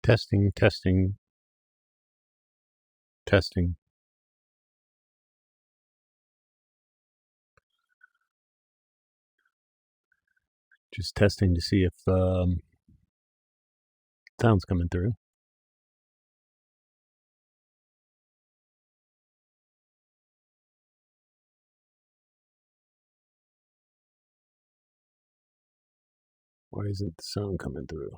Testing, testing, testing. Just testing to see if sound's coming through. Why isn't the sound coming through?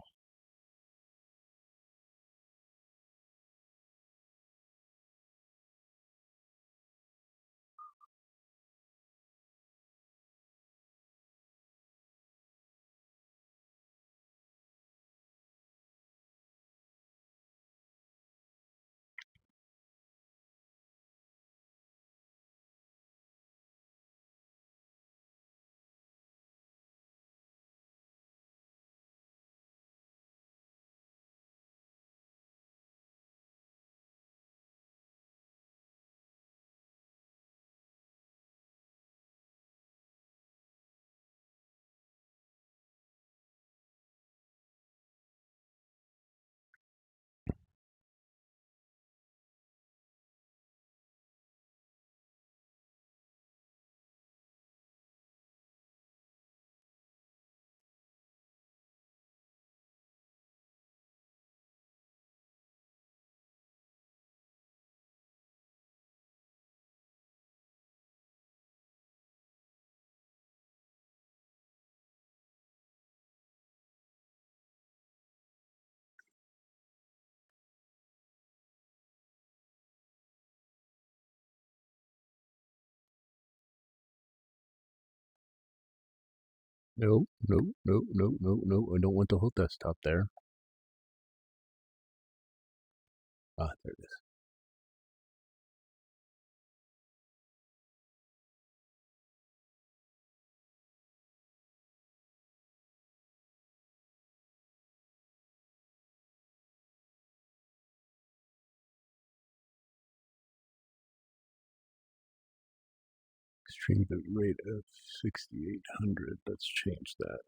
No, no, no, no, no, no. I don't want the whole desktop there. Ah, there it is. Stream bit rate of 6,800. Let's change that.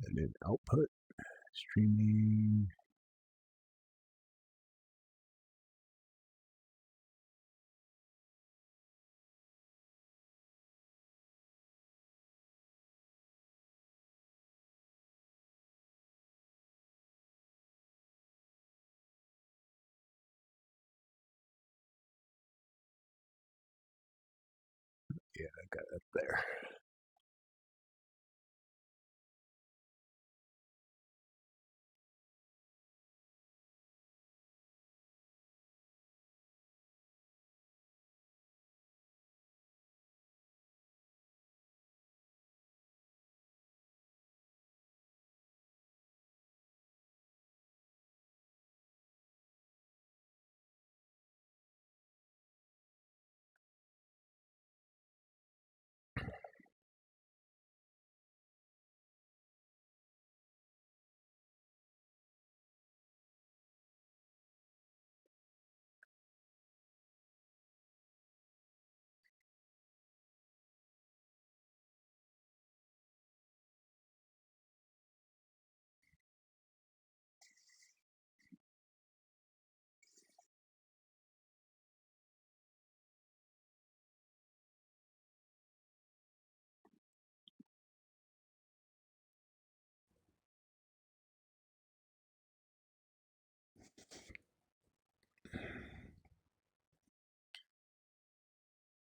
And then output, streaming. Yeah, I got it there.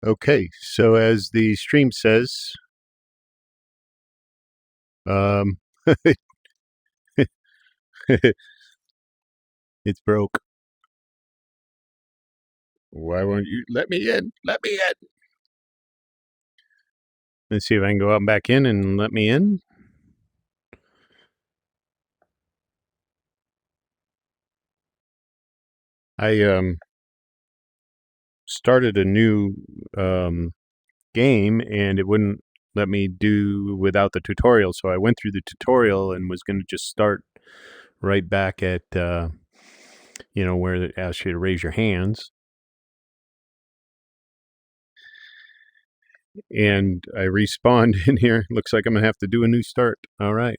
Okay, so as the stream says, it's broke. Why won't you let me in? Let me in. Let's see if I can go out and back in and let me in. I started a new game, and it wouldn't let me do without the tutorial. So I went through the tutorial and was going to just start right back at where it asks you to raise your hands. And I respawned in here. Looks like I'm gonna have to do a new start. All right.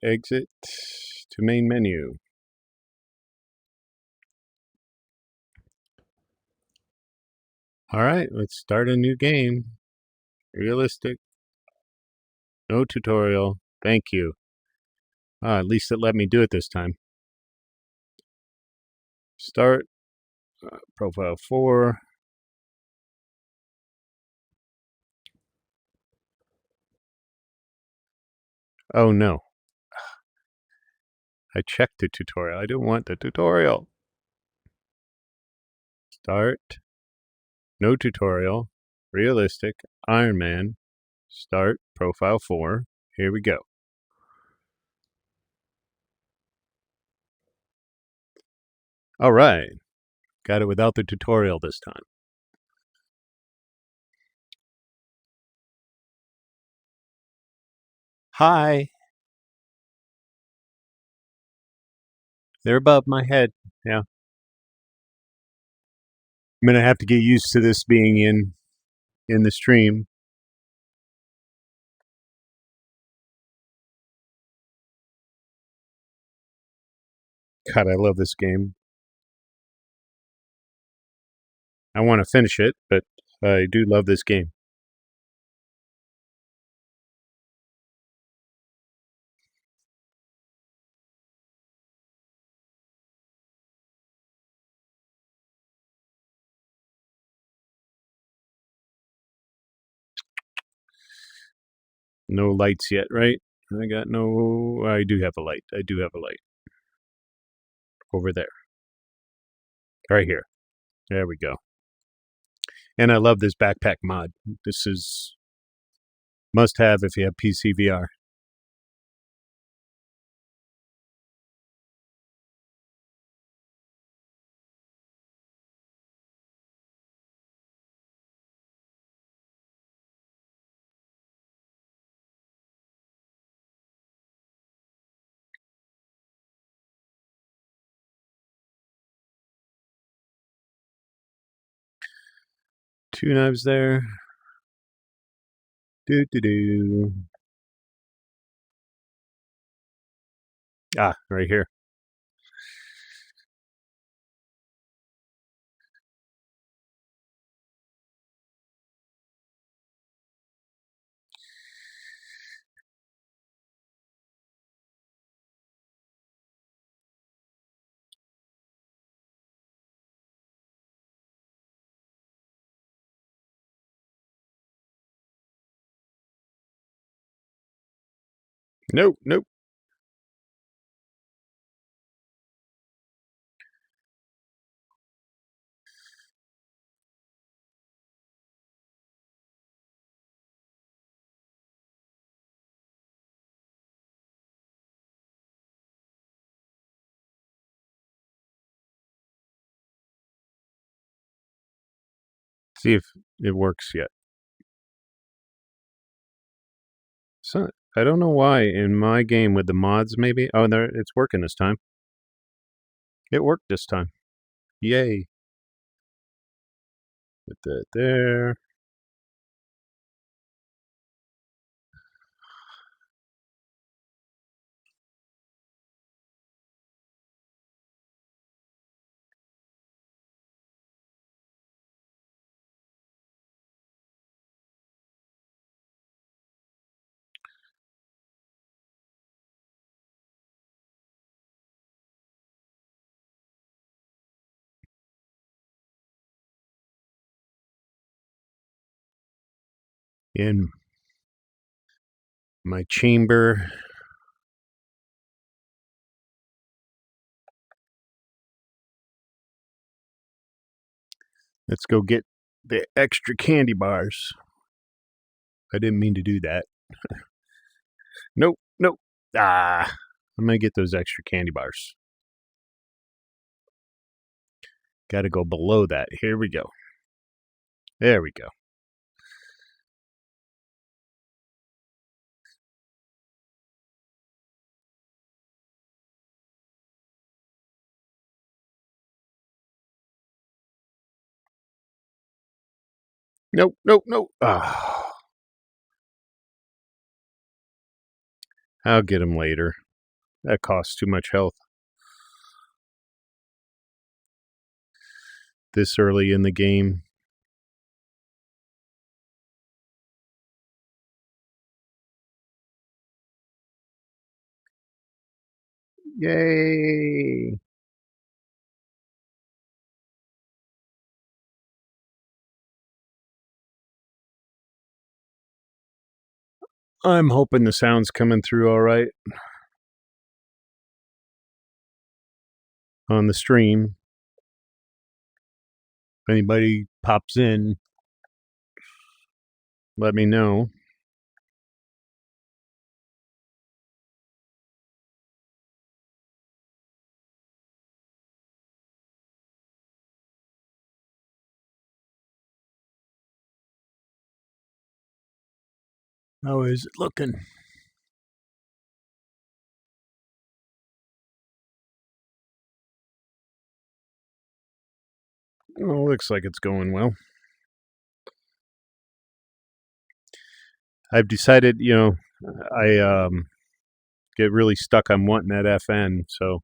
Exit to main menu. All right, let's start a new game. Realistic. No tutorial. Thank you. At least it let me do it this time. Start. Profile 4. Oh no. I checked the tutorial. I didn't want the tutorial. Start. No tutorial. Realistic. Ironman. Start. Profile 4. Here we go. All right. Got it without the tutorial this time. Hi. They're above my head. Yeah. I'm going to have to get used to this being in the stream. God, I love this game. I want to finish it, but I do love this game. No lights yet, right? I got no... I do have a light. I do have a light. Over there. Right here. There we go. And I love this backpack mod. This is must have if you have PC VR. Two knives there. Do. Ah, right here. Nope. See if it works yet. So, I don't know why in my game with the mods maybe. Oh, there, it's working this time. It worked this time. Yay. Put that there. In my chamber. Let's go get the extra candy bars. I didn't mean to do that. Nope. Ah, I'm going to get those extra candy bars. Got to go below that. Here we go. There we go. Nope, nope, nope. Oh, I'll get him later. That costs too much health this early in the game. Yay! I'm hoping the sound's coming through all right on the stream. If anybody pops in, let me know. How is it looking? Oh, looks like it's going well. I've decided, I get really stuck on wanting that FN, so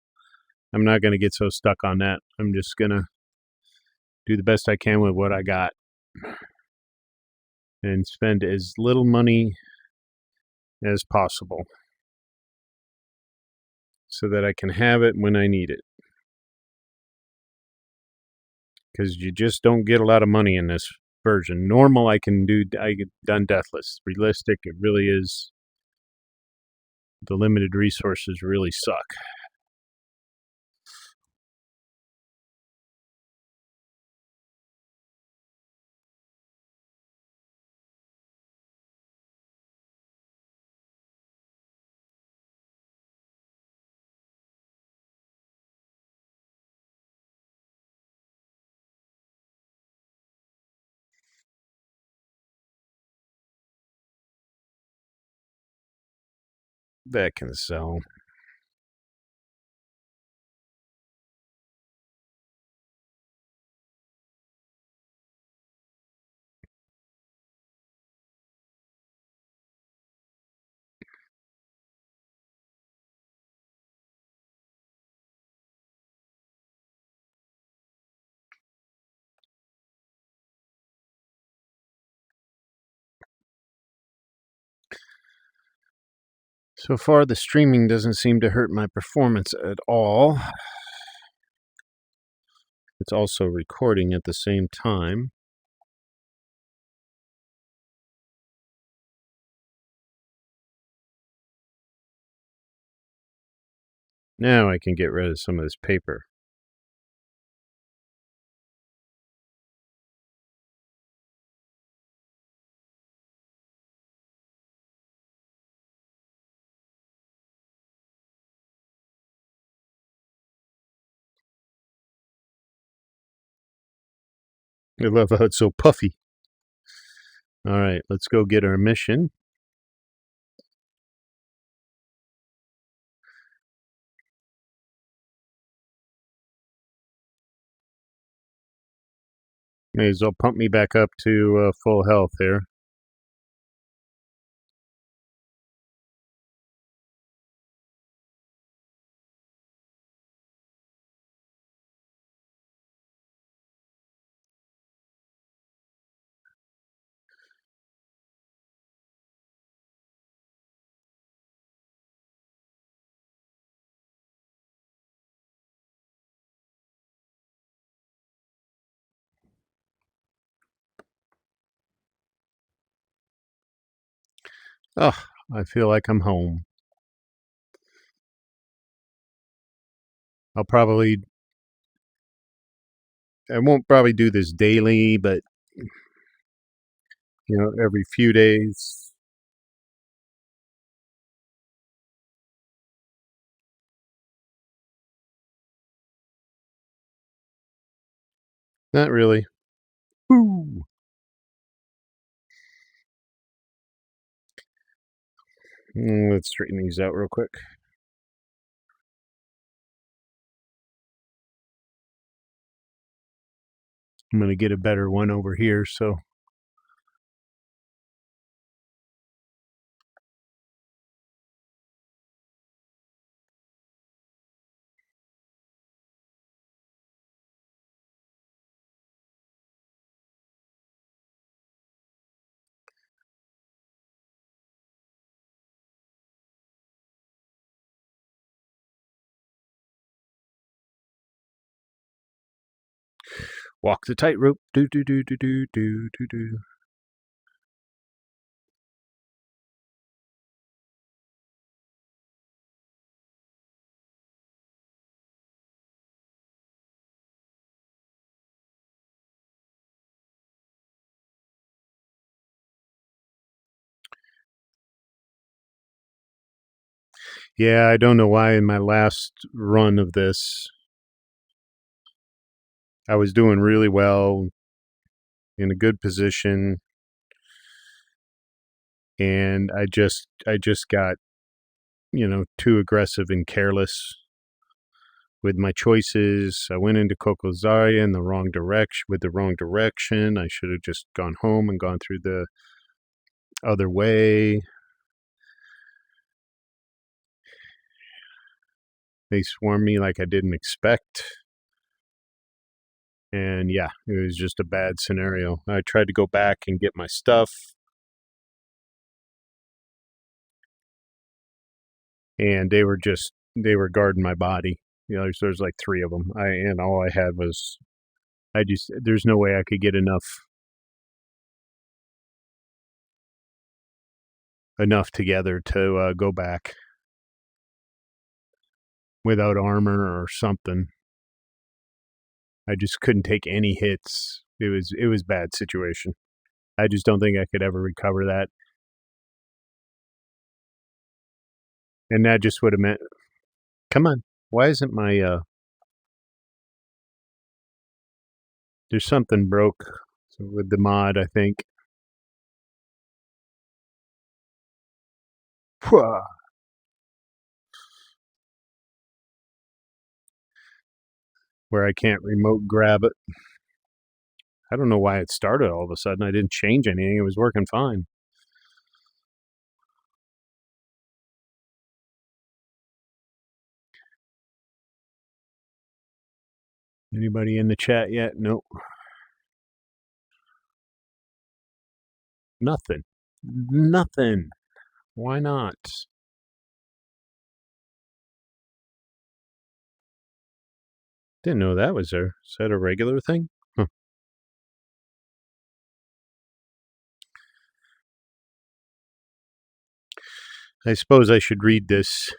I'm not going to get so stuck on that. I'm just going to do the best I can with what I got and spend as little money as possible so that I can have it when I need it. Because you just don't get a lot of money in this version. Normal, I get done deathless. Realistic, it really is. The limited resources really suck. That can sell. So far, the streaming doesn't seem to hurt my performance at all. It's also recording at the same time. Now I can get rid of some of this paper. I love how it's so puffy. All right, let's go get our mission. May as well pump me back up to full health here. Oh, I feel like I'm home. I won't probably do this daily, but every few days. Not really. Woo! Let's straighten these out real quick. I'm gonna get a better one over here, so walk the tightrope. Do do do do do do do do. Yeah, I don't know why in my last run of this, I was doing really well, in a good position, and I just got, too aggressive and careless with my choices. I went into Coco Zaria in the wrong direction with the wrong direction. I should have just gone home and gone through the other way. They swarmed me like I didn't expect. And yeah, it was just a bad scenario. I tried to go back and get my stuff, and they were guarding my body. There's like three of them. And all I had was there's no way I could get enough together to go back without armor or something. I just couldn't take any hits. It was a bad situation. I just don't think I could ever recover that. And that just would have meant, come on, why isn't my there's something broke with the mod, I think. Phew. Where I can't remote grab it. I don't know why it started all of a sudden. I didn't change anything. It was working fine. Anybody in the chat yet? Nope. Nothing. Nothing. Why not? Didn't know that was there. Is that a regular thing? Huh. I suppose I should read this.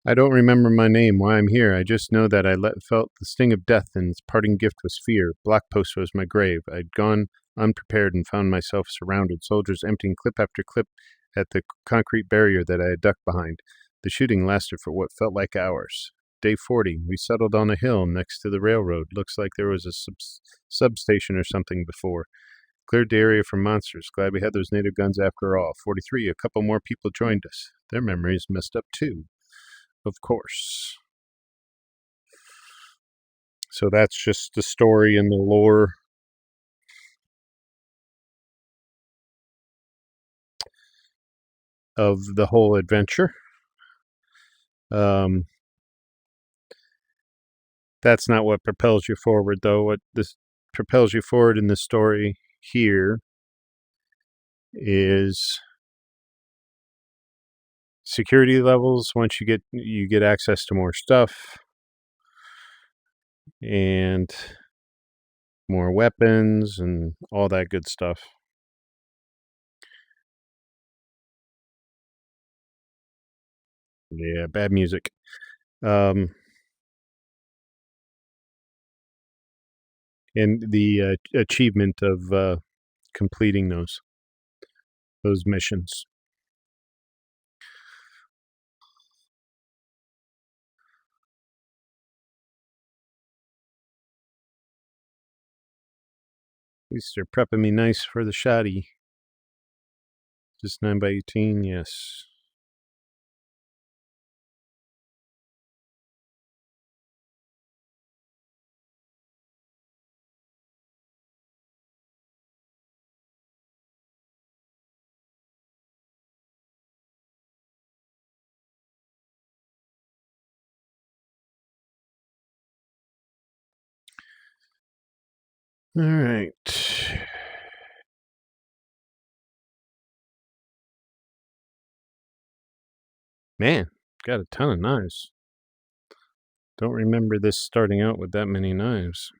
I don't remember my name, why I'm here. I just know that I felt the sting of death, and its parting gift was fear. Black Post was my grave. I'd gone unprepared and found myself surrounded, soldiers emptying clip after clip at the concrete barrier that I had ducked behind. The shooting lasted for what felt like hours. Day 40, we settled on a hill next to the railroad. Looks like there was a substation or something before. Cleared the area from monsters. Glad we had those native guns after all. 43, a couple more people joined us. Their memories messed up too. Of course. So that's just the story and the lore of the whole adventure. Um, that's not what propels you forward, though. What this propels you forward in the story here is security levels. Once you get access to more stuff and more weapons and all that good stuff. Yeah, bad music. Um, and the achievement of completing those missions. At least they're prepping me nice for the shoddy. Just 9x18, yes. All right. Man, got a ton of knives. Don't remember this starting out with that many knives.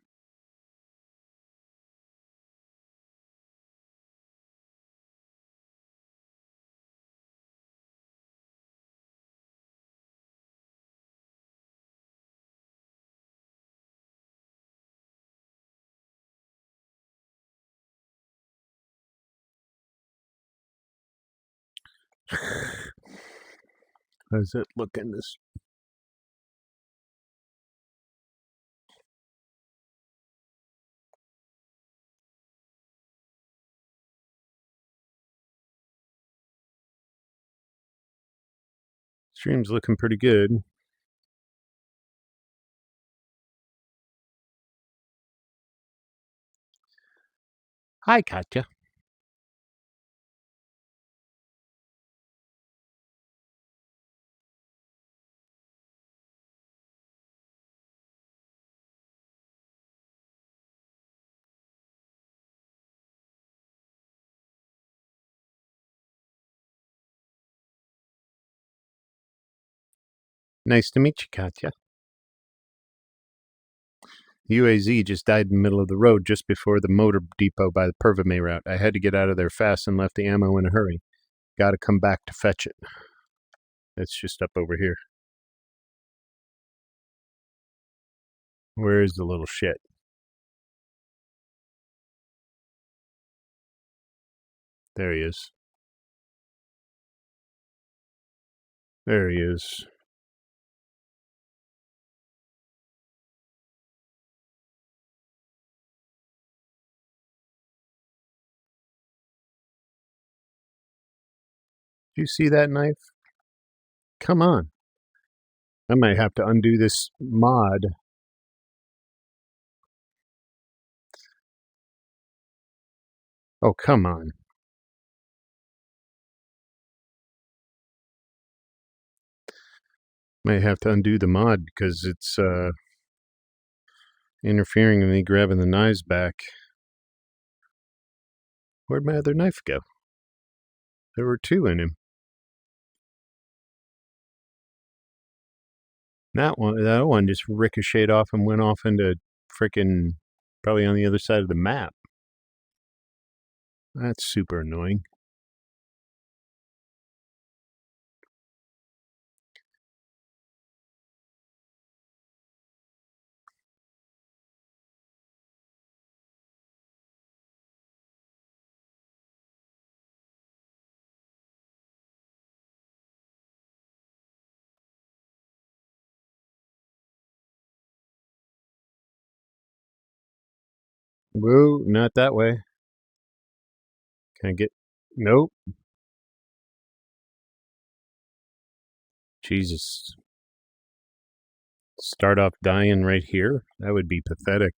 How's it looking? This stream's looking pretty good. Hi, Katya. Nice to meet you, Katya. UAZ just died in the middle of the road just before the motor depot by the Pervame route. I had to get out of there fast and left the ammo in a hurry. Got to come back to fetch it. It's just up over here. Where is the little shit? There he is. There he is. Do you see that knife? Come on. I might have to undo this mod. Oh, come on. Might have to undo the mod because it's interfering with me grabbing the knives back. Where'd my other knife go? There were two in him. That one just ricocheted off and went off into frickin' probably on the other side of the map. That's super annoying. Whoa, not that way. Can I get... Nope. Jesus. Start off dying right here? That would be pathetic.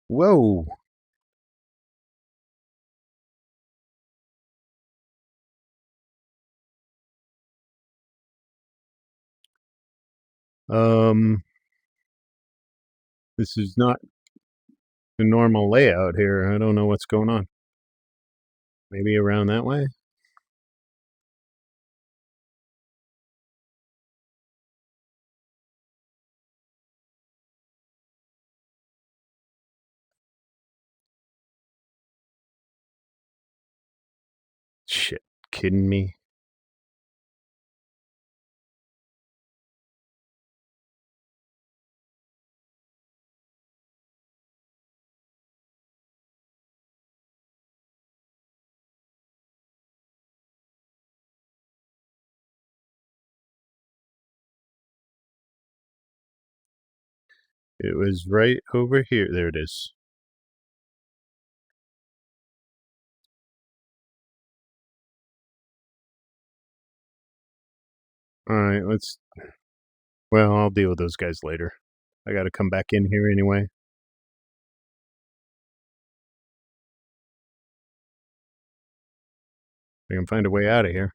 Whoa. This is not the normal layout here. I don't know what's going on. Maybe around that way? Shit. Kidding me? It was right over here. There it is. Alright, well, I'll deal with those guys later. I gotta come back in here anyway. I can find a way out of here.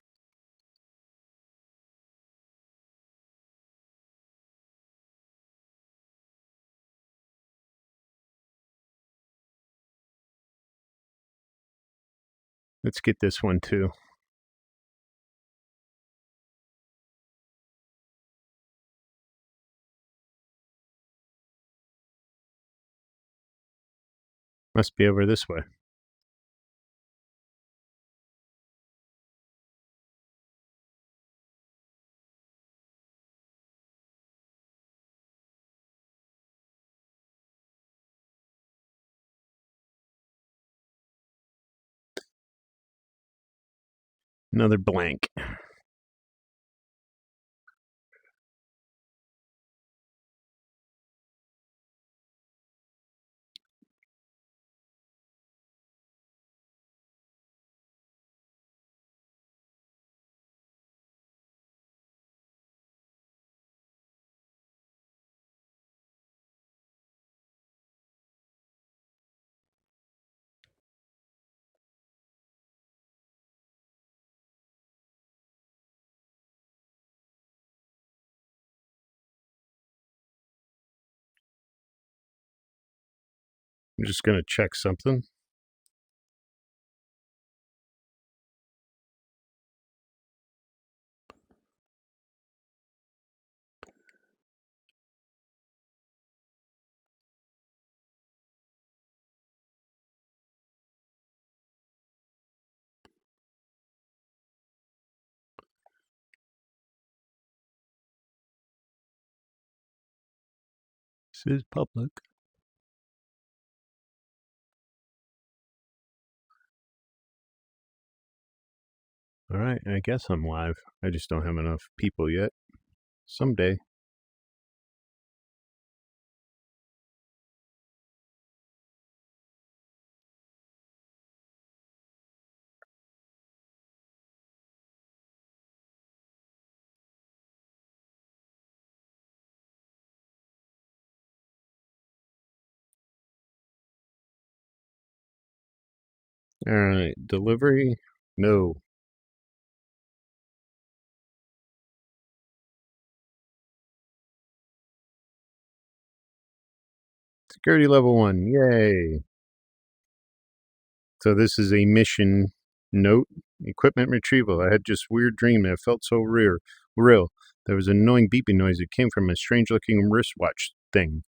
Let's get this one too. Must be over this way. Another blank. I'm just gonna check something. This is public. Alright, I guess I'm live. I just don't have enough people yet. Someday. Alright, delivery? No. Security level 1, yay! So this is a mission note. Equipment retrieval. I had just weird dream and it felt so real. There was an annoying beeping noise that came from a strange looking wristwatch thing.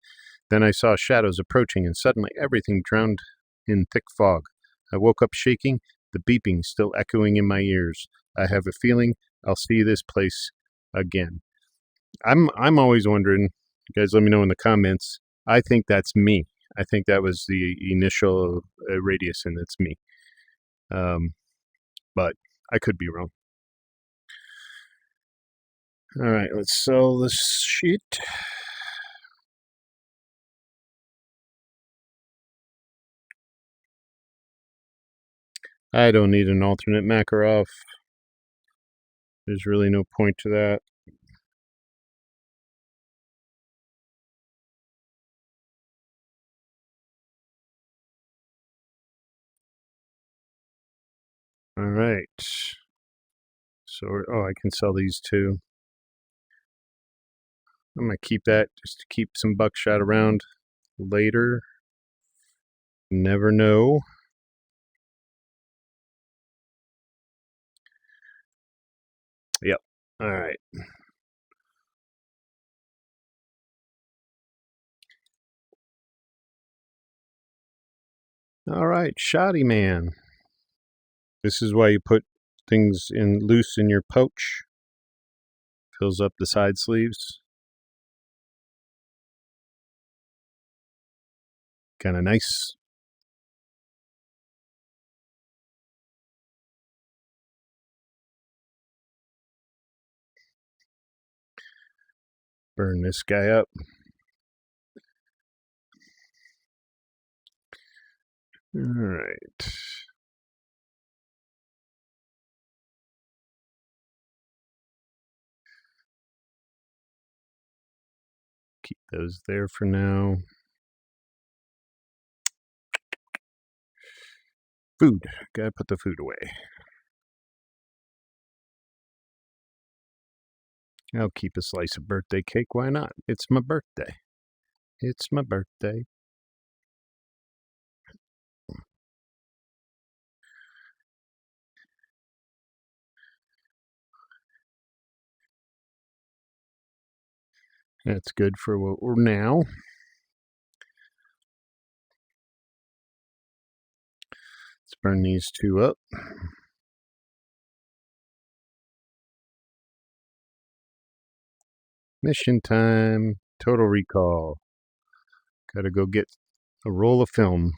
Then I saw shadows approaching and suddenly everything drowned in thick fog. I woke up shaking, the beeping still echoing in my ears. I have a feeling I'll see this place again. I'm always wondering, you guys let me know in the comments. I think that's me. I think that was the initial radius and it's me. But I could be wrong. All right, let's sell this sheet. I don't need an alternate Makarov. There's really no point to that. All right. So, I can sell these too. I'm going to keep that just to keep some buckshot around later. Never know. Yep. All right. All right, Shoddy Man. This is why you put things in loose in your pouch. Fills up the side sleeves. Kind of nice. Burn this guy up. All right. Keep those there for now. Food. Gotta put the food away. I'll keep a slice of birthday cake. Why not? It's my birthday. It's my birthday. That's good for what we're now. Let's burn these two up. Mission time. Total Recall. Gotta go get a roll of film.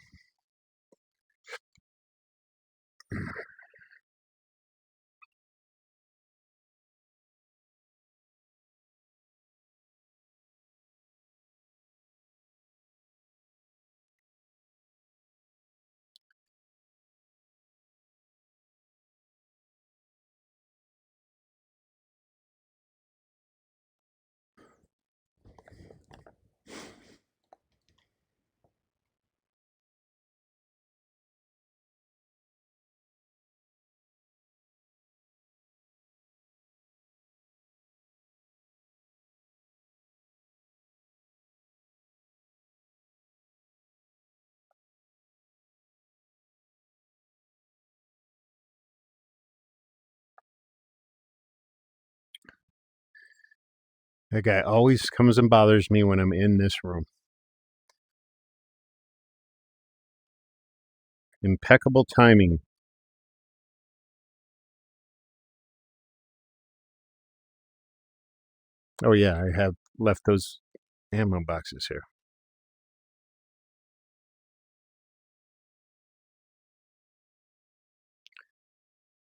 That guy always comes and bothers me when I'm in this room. Impeccable timing. Oh, yeah, I have left those ammo boxes here.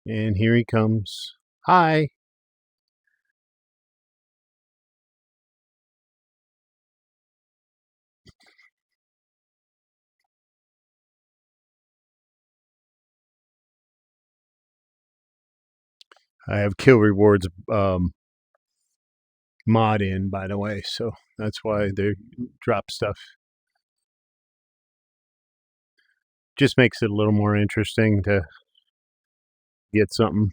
And here he comes. Hi. I have kill rewards mod in, by the way, so that's why they drop stuff. Just makes it a little more interesting to get something.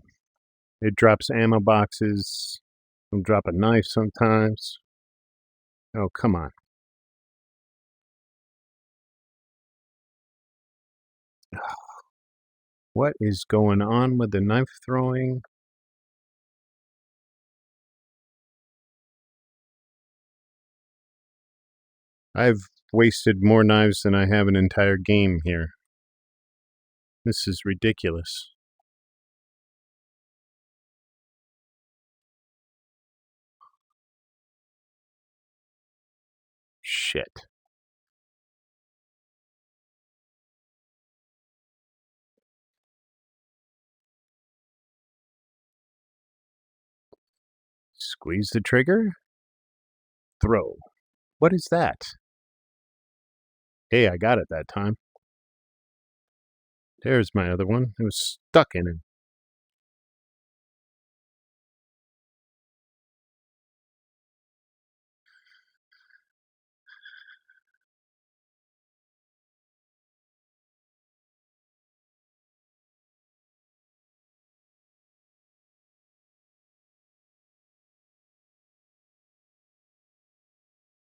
It drops ammo boxes. It'll drop a knife sometimes. Oh, come on. What is going on with the knife throwing? I've wasted more knives than I have an entire game here. This is ridiculous. Shit. Squeeze the trigger. Throw. What is that? Hey, I got it that time. There's my other one. It was stuck in it.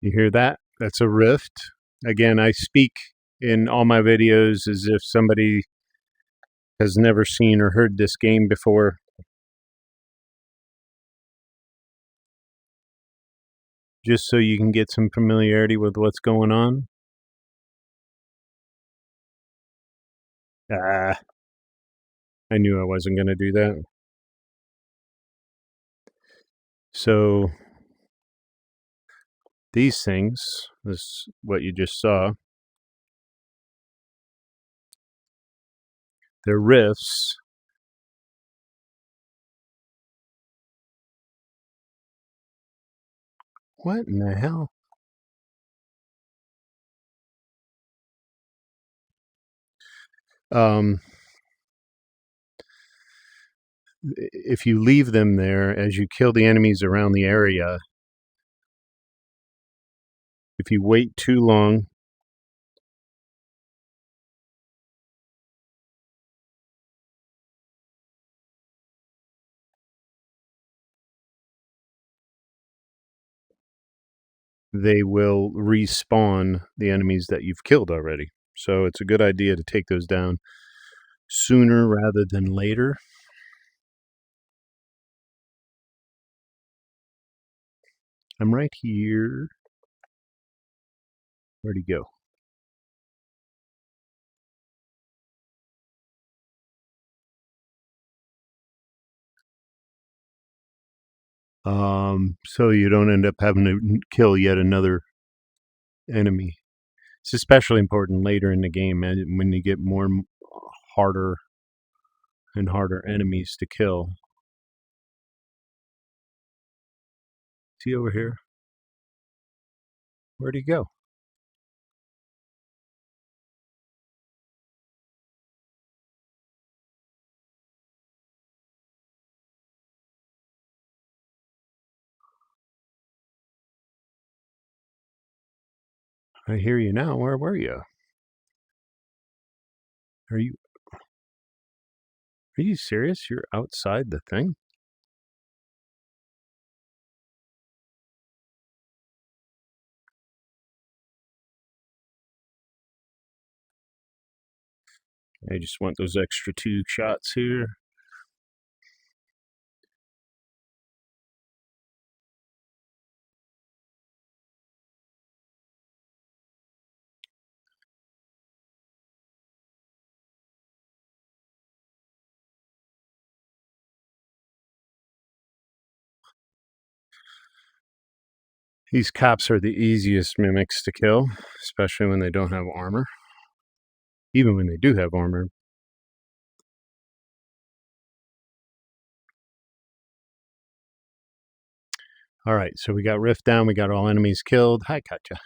You hear that? That's a rift. Again, I speak in all my videos as if somebody has never seen or heard this game before. Just so you can get some familiarity with what's going on. Ah, I knew I wasn't going to do that. So these things, this what you just saw, they're rifts. What in the hell? Um, if you leave them there, as you kill the enemies around the area, if you wait too long, they will respawn the enemies that you've killed already. So it's a good idea to take those down sooner rather than later. I'm right here. Where'd he go? So you don't end up having to kill yet another enemy. It's especially important later in the game when you get more harder and harder enemies to kill. Is he over here? Where'd he go? I hear you now. Where were you? Are you are you serious? You're outside the thing? I just want those extra 2 shots here. These cops are the easiest mimics to kill, especially when they don't have armor. Even when they do have armor. All right, so we got Rift down. We got all enemies killed. Hi, Katya.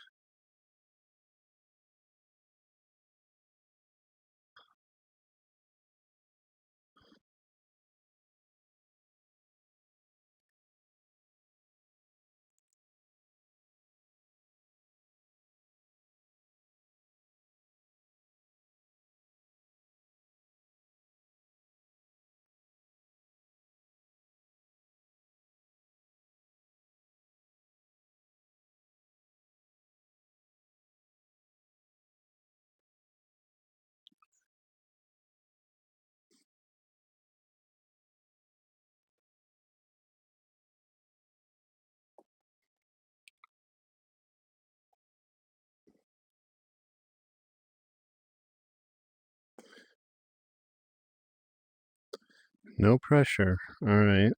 No pressure. All right.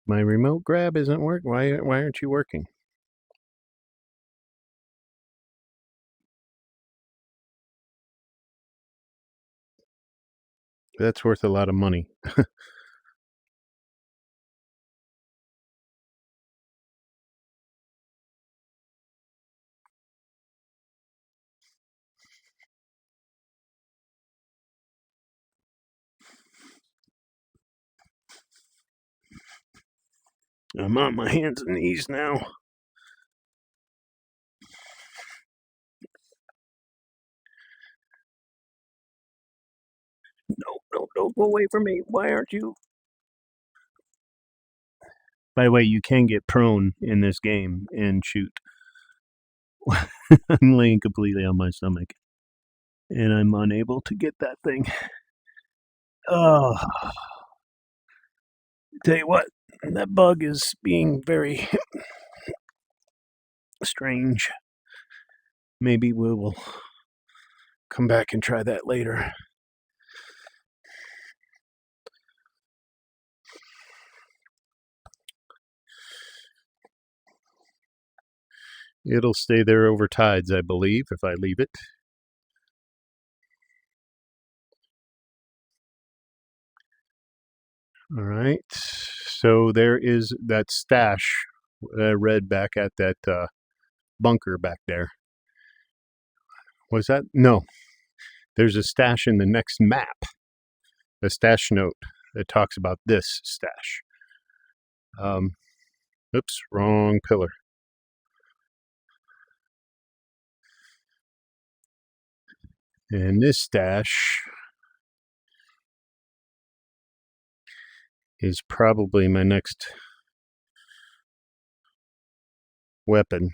My remote grab isn't working. Why aren't you working? That's worth a lot of money. I'm on my hands and knees now. No, don't go away from me. Why aren't you? By the way, you can get prone in this game and shoot. I'm laying completely on my stomach. And I'm unable to get that thing. Oh, tell you what, that bug is being very strange. Maybe we will come back and try that later. It'll stay there over tides, I believe, if I leave it. All right. So there is that stash that I read back at that bunker back there. Was that? No. there's a stash in the next map, a stash note that talks about this stash. Oops, wrong pillar. And this stash is probably my next weapon.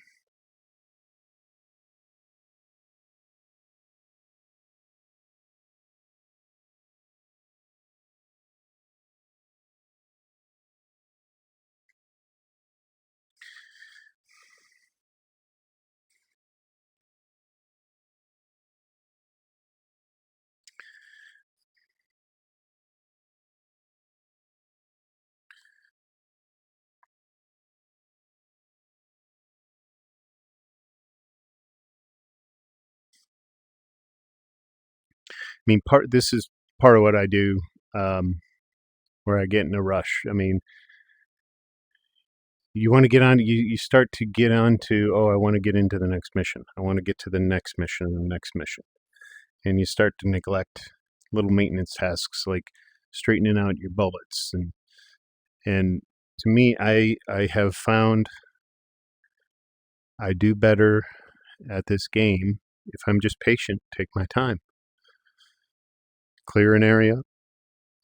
I mean, this is part of what I do, where I get in a rush. I mean, you want to get on, you start to get on to, oh, I want to get into the next mission. I want to get to the next mission and the next mission. And you start to neglect little maintenance tasks like straightening out your bullets. And to me, I have found I do better at this game if I'm just patient, take my time, clear an area,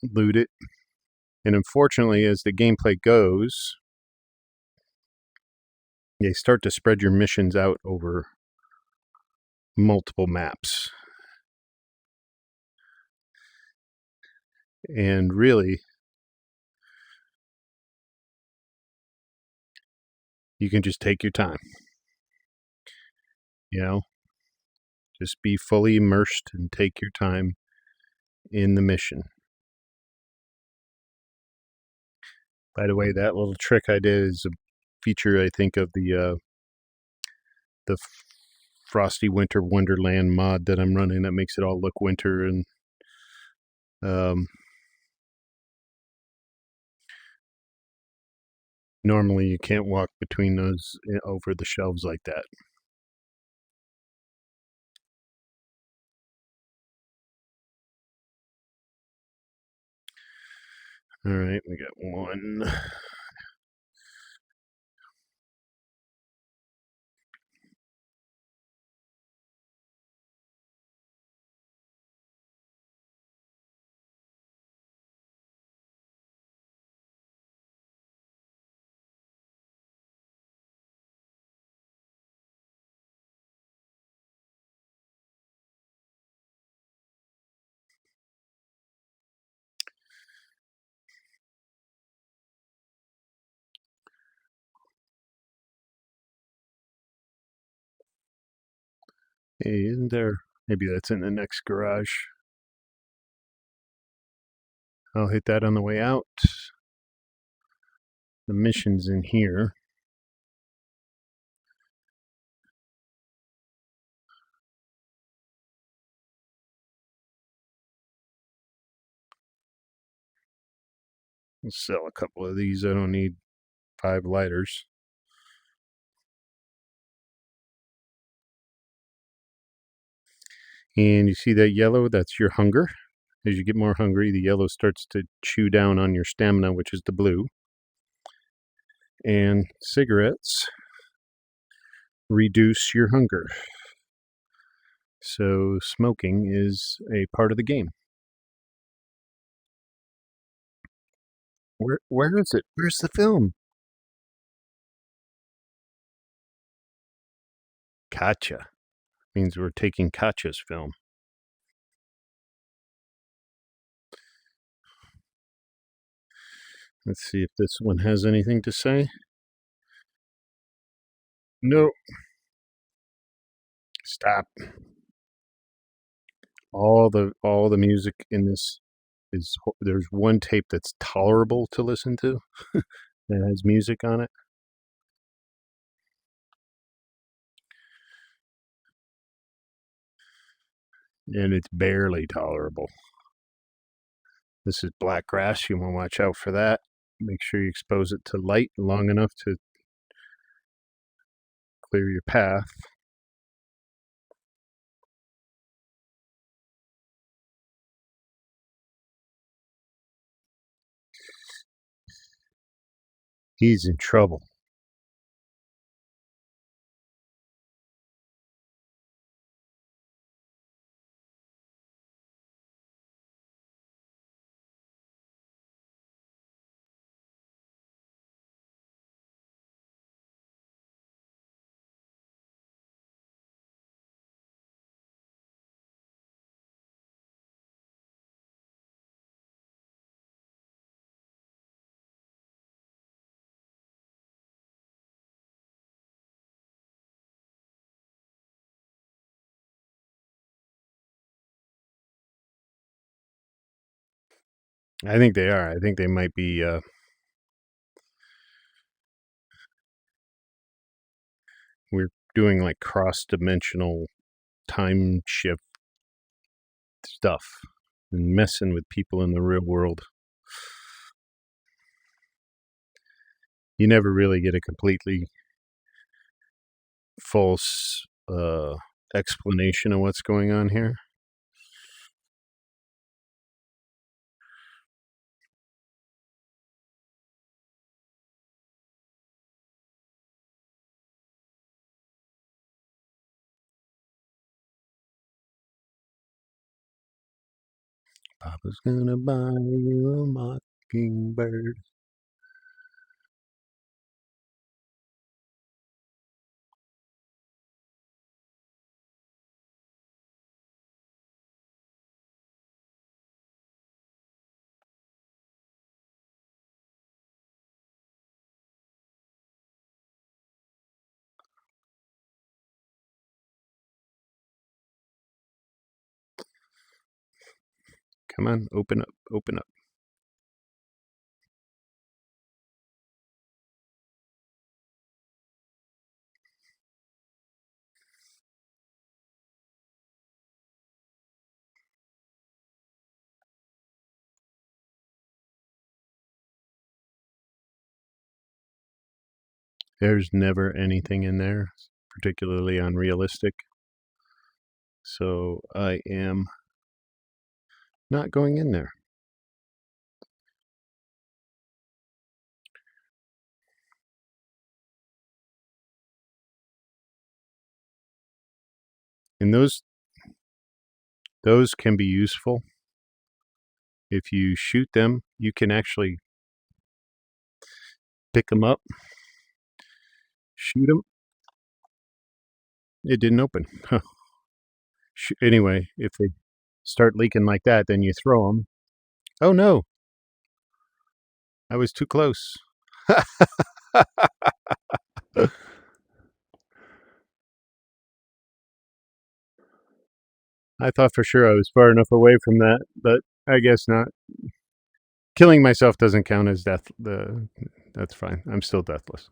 loot it. And unfortunately, as the gameplay goes, they start to spread your missions out over multiple maps. And really, you can just take your time. You know, just be fully immersed and take your time in the mission. By the way, that little trick I did is a feature, I think, of the Frosty Winter Wonderland mod that I'm running that makes it all look winter. And normally you can't walk between those over the shelves like that. All right, we got one. Hey, isn't there? Maybe that's in the next garage. I'll hit that on the way out. The mission's in here. Let's sell a couple of these. I don't need 5 lighters. And you see that yellow? That's your hunger. As you get more hungry, the yellow starts to chew down on your stamina, which is the blue. And cigarettes reduce your hunger. So smoking is a part of the game. Where is it? Where's the film? Katya. Means we're taking Katya's film. Let's see if this one has anything to say. No. Stop. All the music in this is, there's one tape that's tolerable to listen to that has music on it. And it's barely tolerable. This is black grass. You want to watch out for that. Make sure you expose it to light long enough to clear your path. He's in trouble. I think they are. I think they might be. We're doing like cross-dimensional time shift stuff and messing with people in the real world. You never really get a completely false explanation of what's going on here. Papa's gonna buy you a mockingbird. Come on, open up, open up. There's never anything in there, particularly unrealistic. So I am not going in there. And those can be useful. If you shoot them, you can actually pick them up, shoot them. It didn't open. Anyway, if they start leaking like that, then you throw them. Oh no, I was too close. I thought for sure I was far enough away from that, but I guess not. Killing myself doesn't count as death. That's fine. I'm still deathless.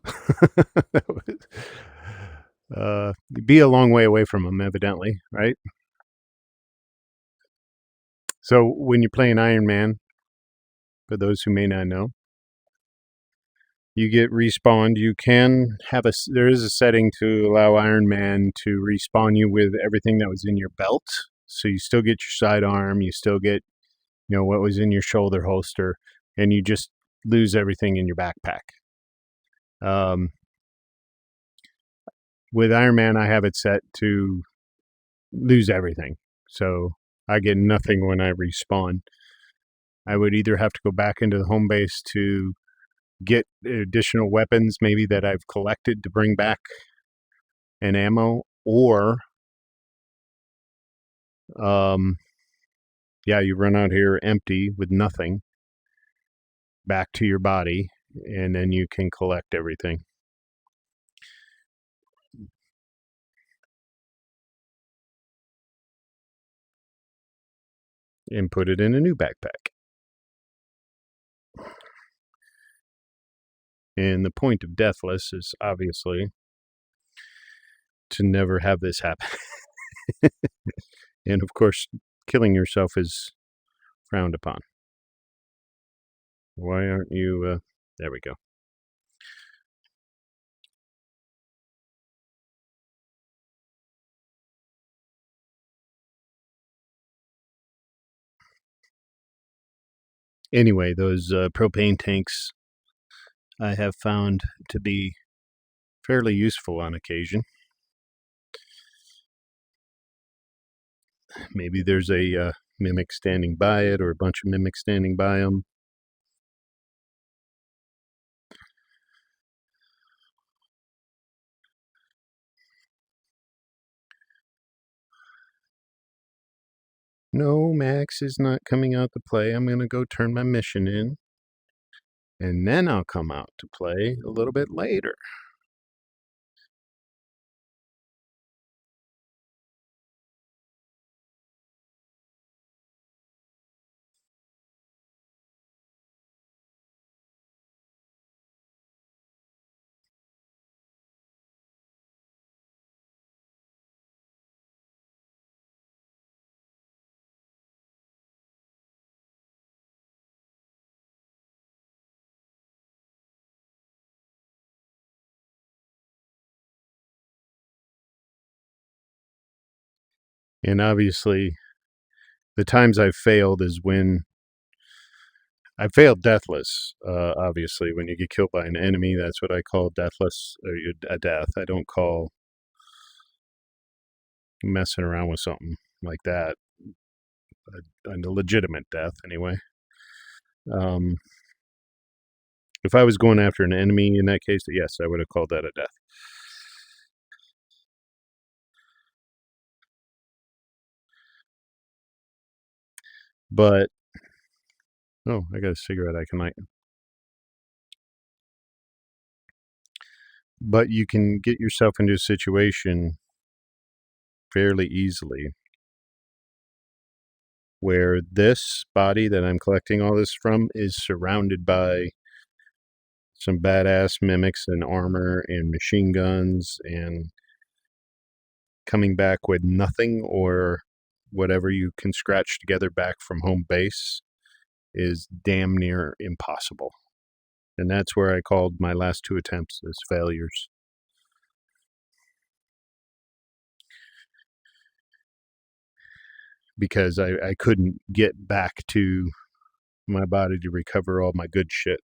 Be a long way away from them, evidently, right? So when you're playing Ironman, for those who may not know, you get respawned. You can have there is a setting to allow Ironman to respawn you with everything that was in your belt. So you still get your sidearm, you still get, what was in your shoulder holster, and you just lose everything in your backpack. With Ironman, I have it set to lose everything. So I get nothing when I respawn. I would either have to go back into the home base to get additional weapons, maybe that I've collected to bring back and ammo, or you run out here empty with nothing back to your body, and then you can collect everything and put it in a new backpack. And the point of Deathless is obviously to never have this happen. And of course, killing yourself is frowned upon. Why aren't you? There we go. Anyway, those propane tanks, I have found to be fairly useful on occasion. Maybe there's a mimic standing by it or a bunch of mimics standing by them. No, Max is not coming out to play. I'm going to go turn my mission in, and then I'll come out to play a little bit later. And obviously, the times I've failed is when I failed deathless. Obviously, when you get killed by an enemy, that's what I call deathless, or a death. I don't call messing around with something like that a legitimate death, anyway. If I was going after an enemy in that case, yes, I would have called that a death. But, oh, I got a cigarette I can light. But you can get yourself into a situation fairly easily where this body that I'm collecting all this from is surrounded by some badass mimics and armor and machine guns, and coming back with nothing or whatever you can scratch together back from home base is damn near impossible. And that's where I called my last 2 attempts as failures. Because I couldn't get back to my body to recover all my good shit.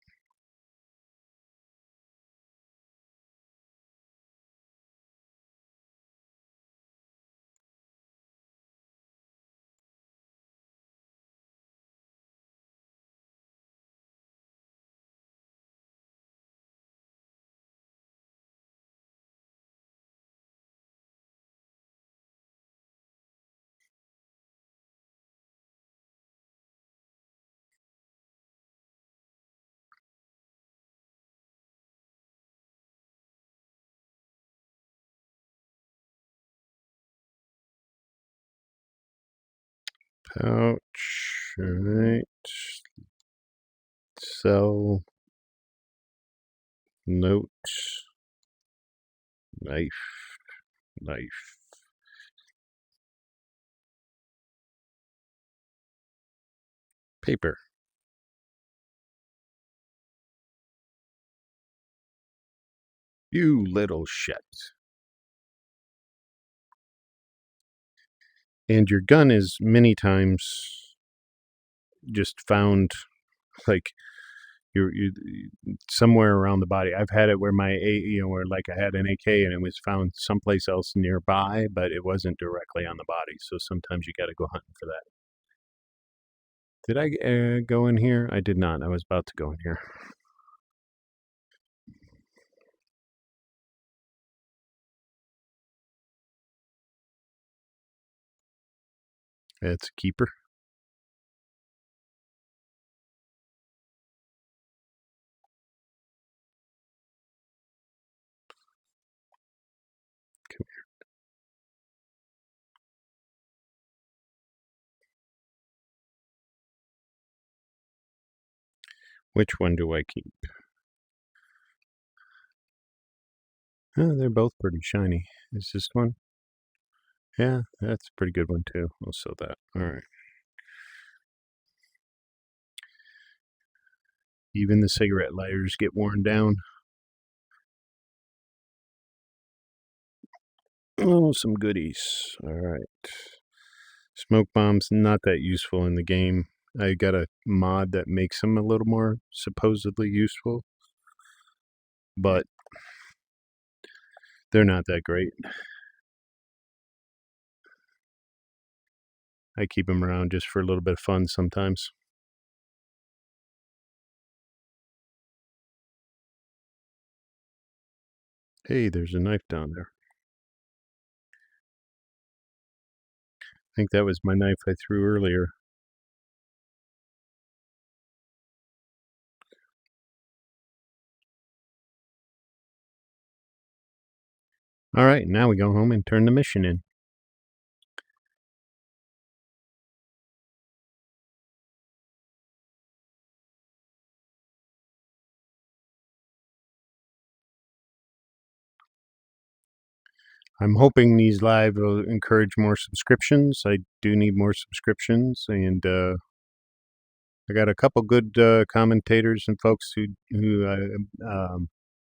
Pouch, alright. Sell. Note. Knife. Knife. Paper. You little shit. And your gun is many times just found, like, you somewhere around the body. I've had it where where like I had an AK and it was found someplace else nearby, but it wasn't directly on the body. So sometimes you got to go hunting for that. Did I go in here? I did not. I was about to go in here. It's a keeper. Come here. Which one do I keep? Oh, they're both pretty shiny. Is this one? Yeah, that's a pretty good one too. I'll sell that. All right. Even the cigarette lighters get worn down. Oh, some goodies. All right. Smoke bombs, not that useful in the game. I got a mod that makes them a little more supposedly useful. but they're not that great. I keep them around just for a little bit of fun sometimes. Hey, there's a knife down there. I think that was my knife I threw earlier. All right, now we go home and turn the mission in. I'm hoping these live will encourage more subscriptions. I do need more subscriptions, and I got a couple good commentators and folks who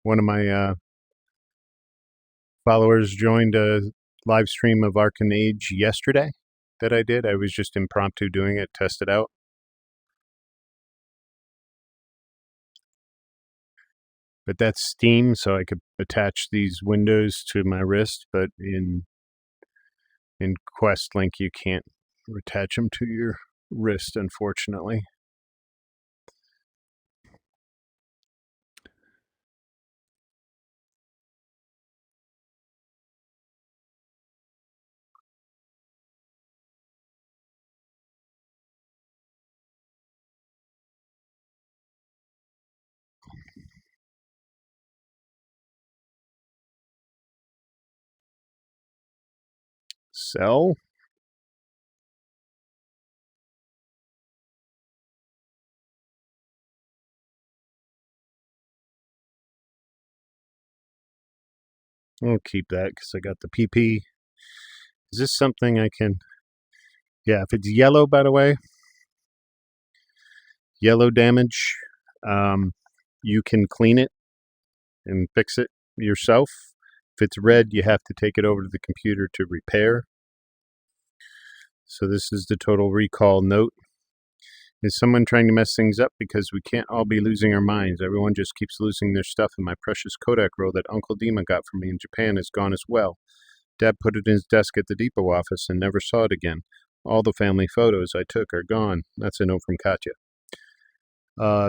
one of my followers joined a live stream of Arcane Age yesterday that I did. I was just impromptu doing it, test it out. But that's Steam, so I could attach these windows to my wrist, but in Quest Link you can't attach them to your wrist, unfortunately. Sell? I'll keep that because I got the PP. Is this something I can... Yeah, if it's yellow, by the way, yellow damage, you can clean it and fix it yourself. If it's red, you have to take it over to the computer to repair. So this is the total recall note. Is someone trying to mess things up? Because we can't all be losing our minds. Everyone just keeps losing their stuff, and my precious Kodak roll that Uncle Dima got for me in Japan is gone as well. Dad put it in his desk at the depot office and never saw it again. All the family photos I took are gone. That's a note from Katya.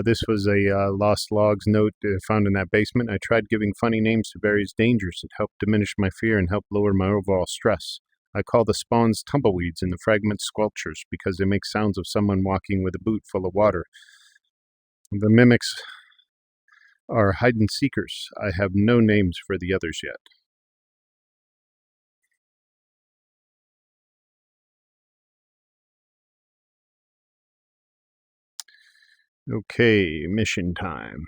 This was a lost logs note found in that basement. I tried giving funny names to various dangers. It helped diminish my fear and helped lower my overall stress. I call the spawns tumbleweeds and the fragments squelchers because they make sounds of someone walking with a boot full of water. The mimics are hide and seekers. I have no names for the others yet. Okay, mission time.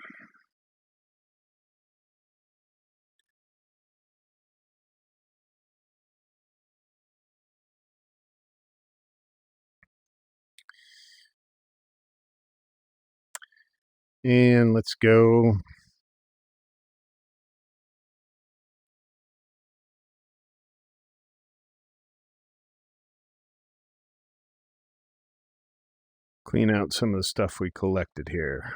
And let's go. Clean out some of the stuff we collected here.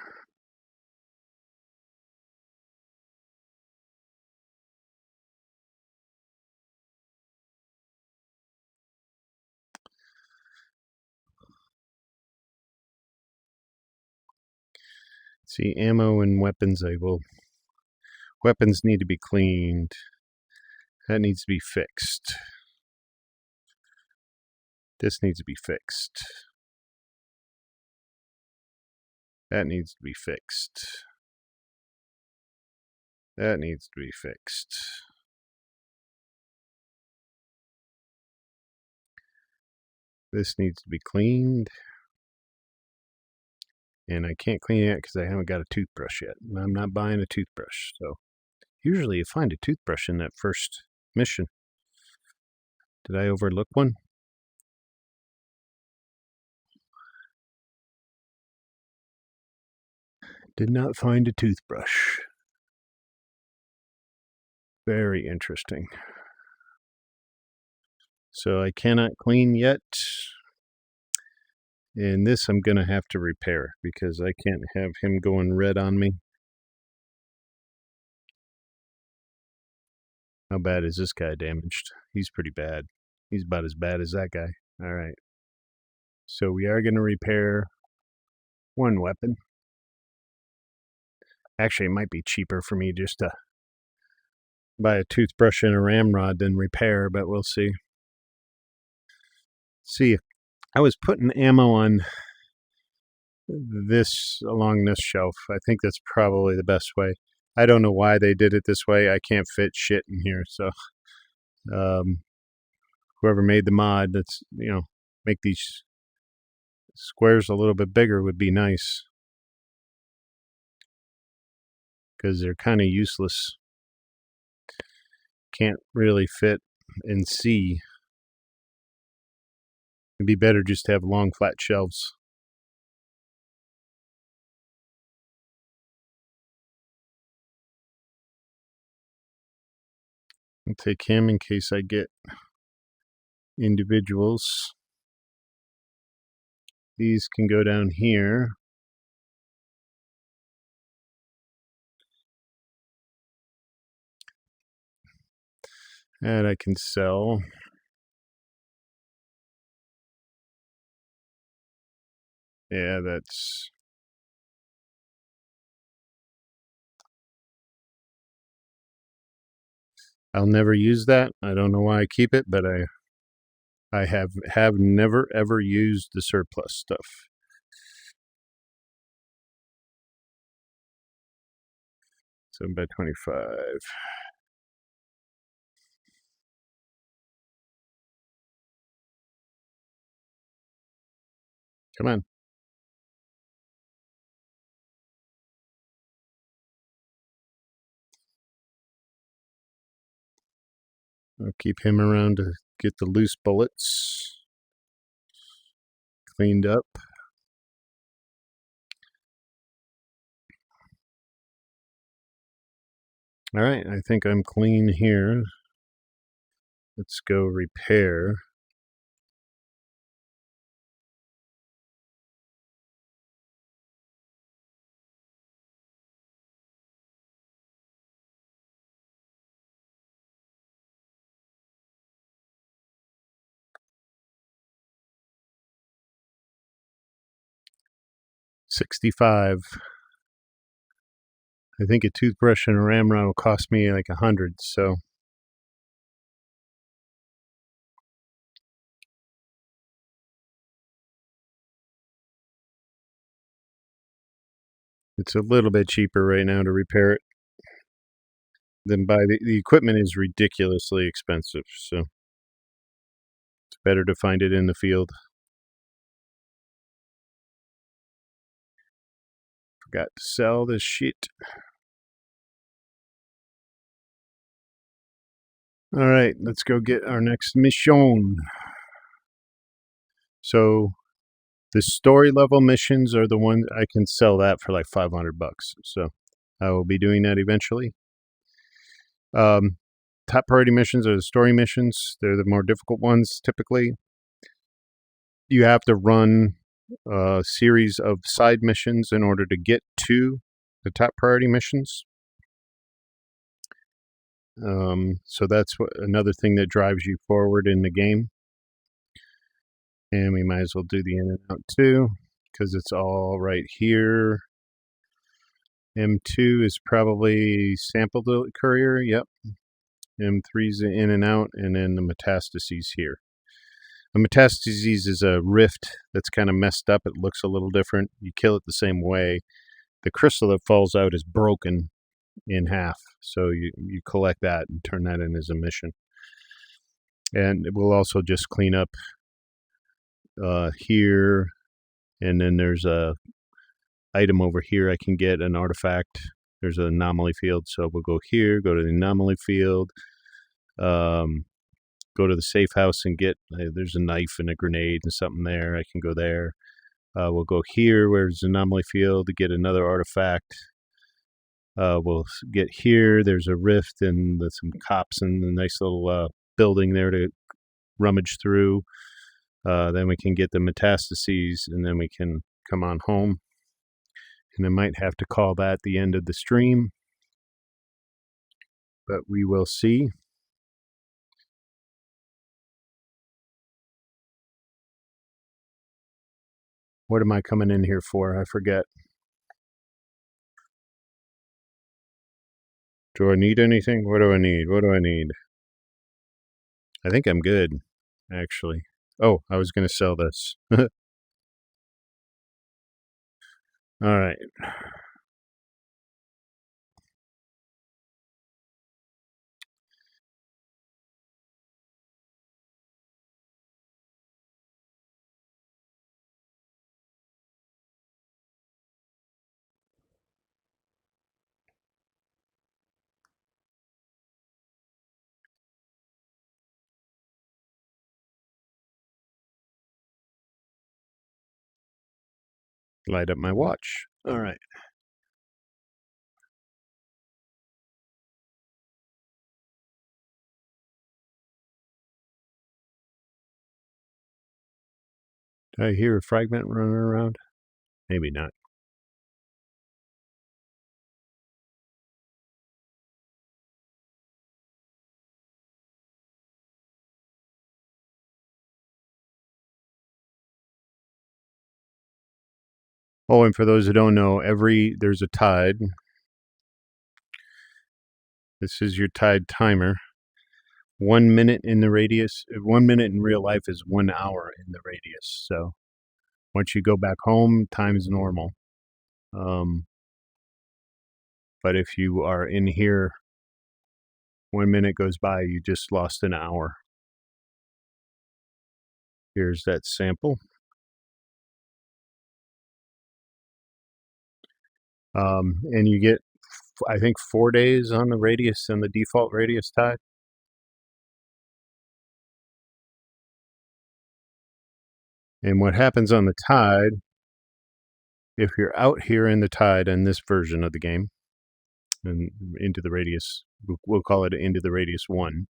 See, ammo and weapons, weapons need to be cleaned. That needs to be fixed. This needs to be fixed. That needs to be fixed. That needs to be fixed. This needs to be cleaned. And I can't clean it because I haven't got a toothbrush yet. And I'm not buying a toothbrush. So usually you find a toothbrush in that first mission. Did I overlook one? Did not find a toothbrush. Very interesting. So I cannot clean yet. And this I'm going to have to repair because I can't have him going red on me. How bad is this guy damaged? He's pretty bad. He's about as bad as that guy. All right. So we are going to repair one weapon. Actually, it might be cheaper for me just to buy a toothbrush and a ramrod than repair, but we'll see. See, I was putting ammo on this along this shelf. I think that's probably the best way. I don't know why they did it this way. I can't fit shit in here, so whoever made the mod, that's make these squares a little bit bigger would be nice, because they're kind of useless. Can't really fit and see. It'd be better just to have long flat shelves. I'll take him in case I get individuals. These can go down here. And I can sell. Yeah, that's... I'll never use that. I don't know why I keep it, but I have never ever used the surplus stuff. 7 by 25. Come on. I'll keep him around to get the loose bullets cleaned up. All right, I think I'm clean here. Let's go repair. $65. I think a toothbrush and a ramrod will cost me like $100, so it's a little bit cheaper right now to repair it than buy the equipment is ridiculously expensive, so it's better to find it in the field. Forgot to sell this shit. All right, let's go get our next mission. So the story level missions are the ones I can sell that for like $500. So I will be doing that eventually. Top priority missions are the story missions. They're the more difficult ones typically. You have to run a series of side missions in order to get to the top priority missions. So that's another thing that drives you forward in the game. And we might as well do the in and out too, because it's all right here. M2 is probably sample courier. Yep. M3 is the in and out, and then the metastases here. A metastases is a rift that's kind of messed up. It looks a little different. You kill it the same way. The crystal that falls out is broken in half. So you collect that and turn that in as a mission. And we'll also just clean up here. And then there's a item over here I can get, an artifact. There's an anomaly field. So we'll go here, go to the anomaly field. Go to the safe house and get, there's a knife and a grenade and something there. I can go there. We'll go here where there's an anomaly field to get another artifact. We'll get here. There's a rift and some cops and a nice little building there to rummage through. Then we can get the metastases, and then we can come on home. And I might have to call that the end of the stream, but we will see. What am I coming in here for? I forget. Do I need anything? What do I need? What do I need? I think I'm good, actually. Oh, I was going to sell this. All right. Light up my watch. All right. Did I hear a fragment running around? Maybe not. Oh, and for those who don't know, there's a tide. This is your tide timer. 1 minute in the radius. 1 minute in real life is 1 hour in the radius. So once you go back home, time's normal. But if you are in here, 1 minute goes by, you just lost an hour. Here's that sample. And you get, I think, 4 days on the radius and the default radius tide. And what happens on the tide, if you're out here in the tide in this version of the game, and into the radius, we'll call it into the radius 1,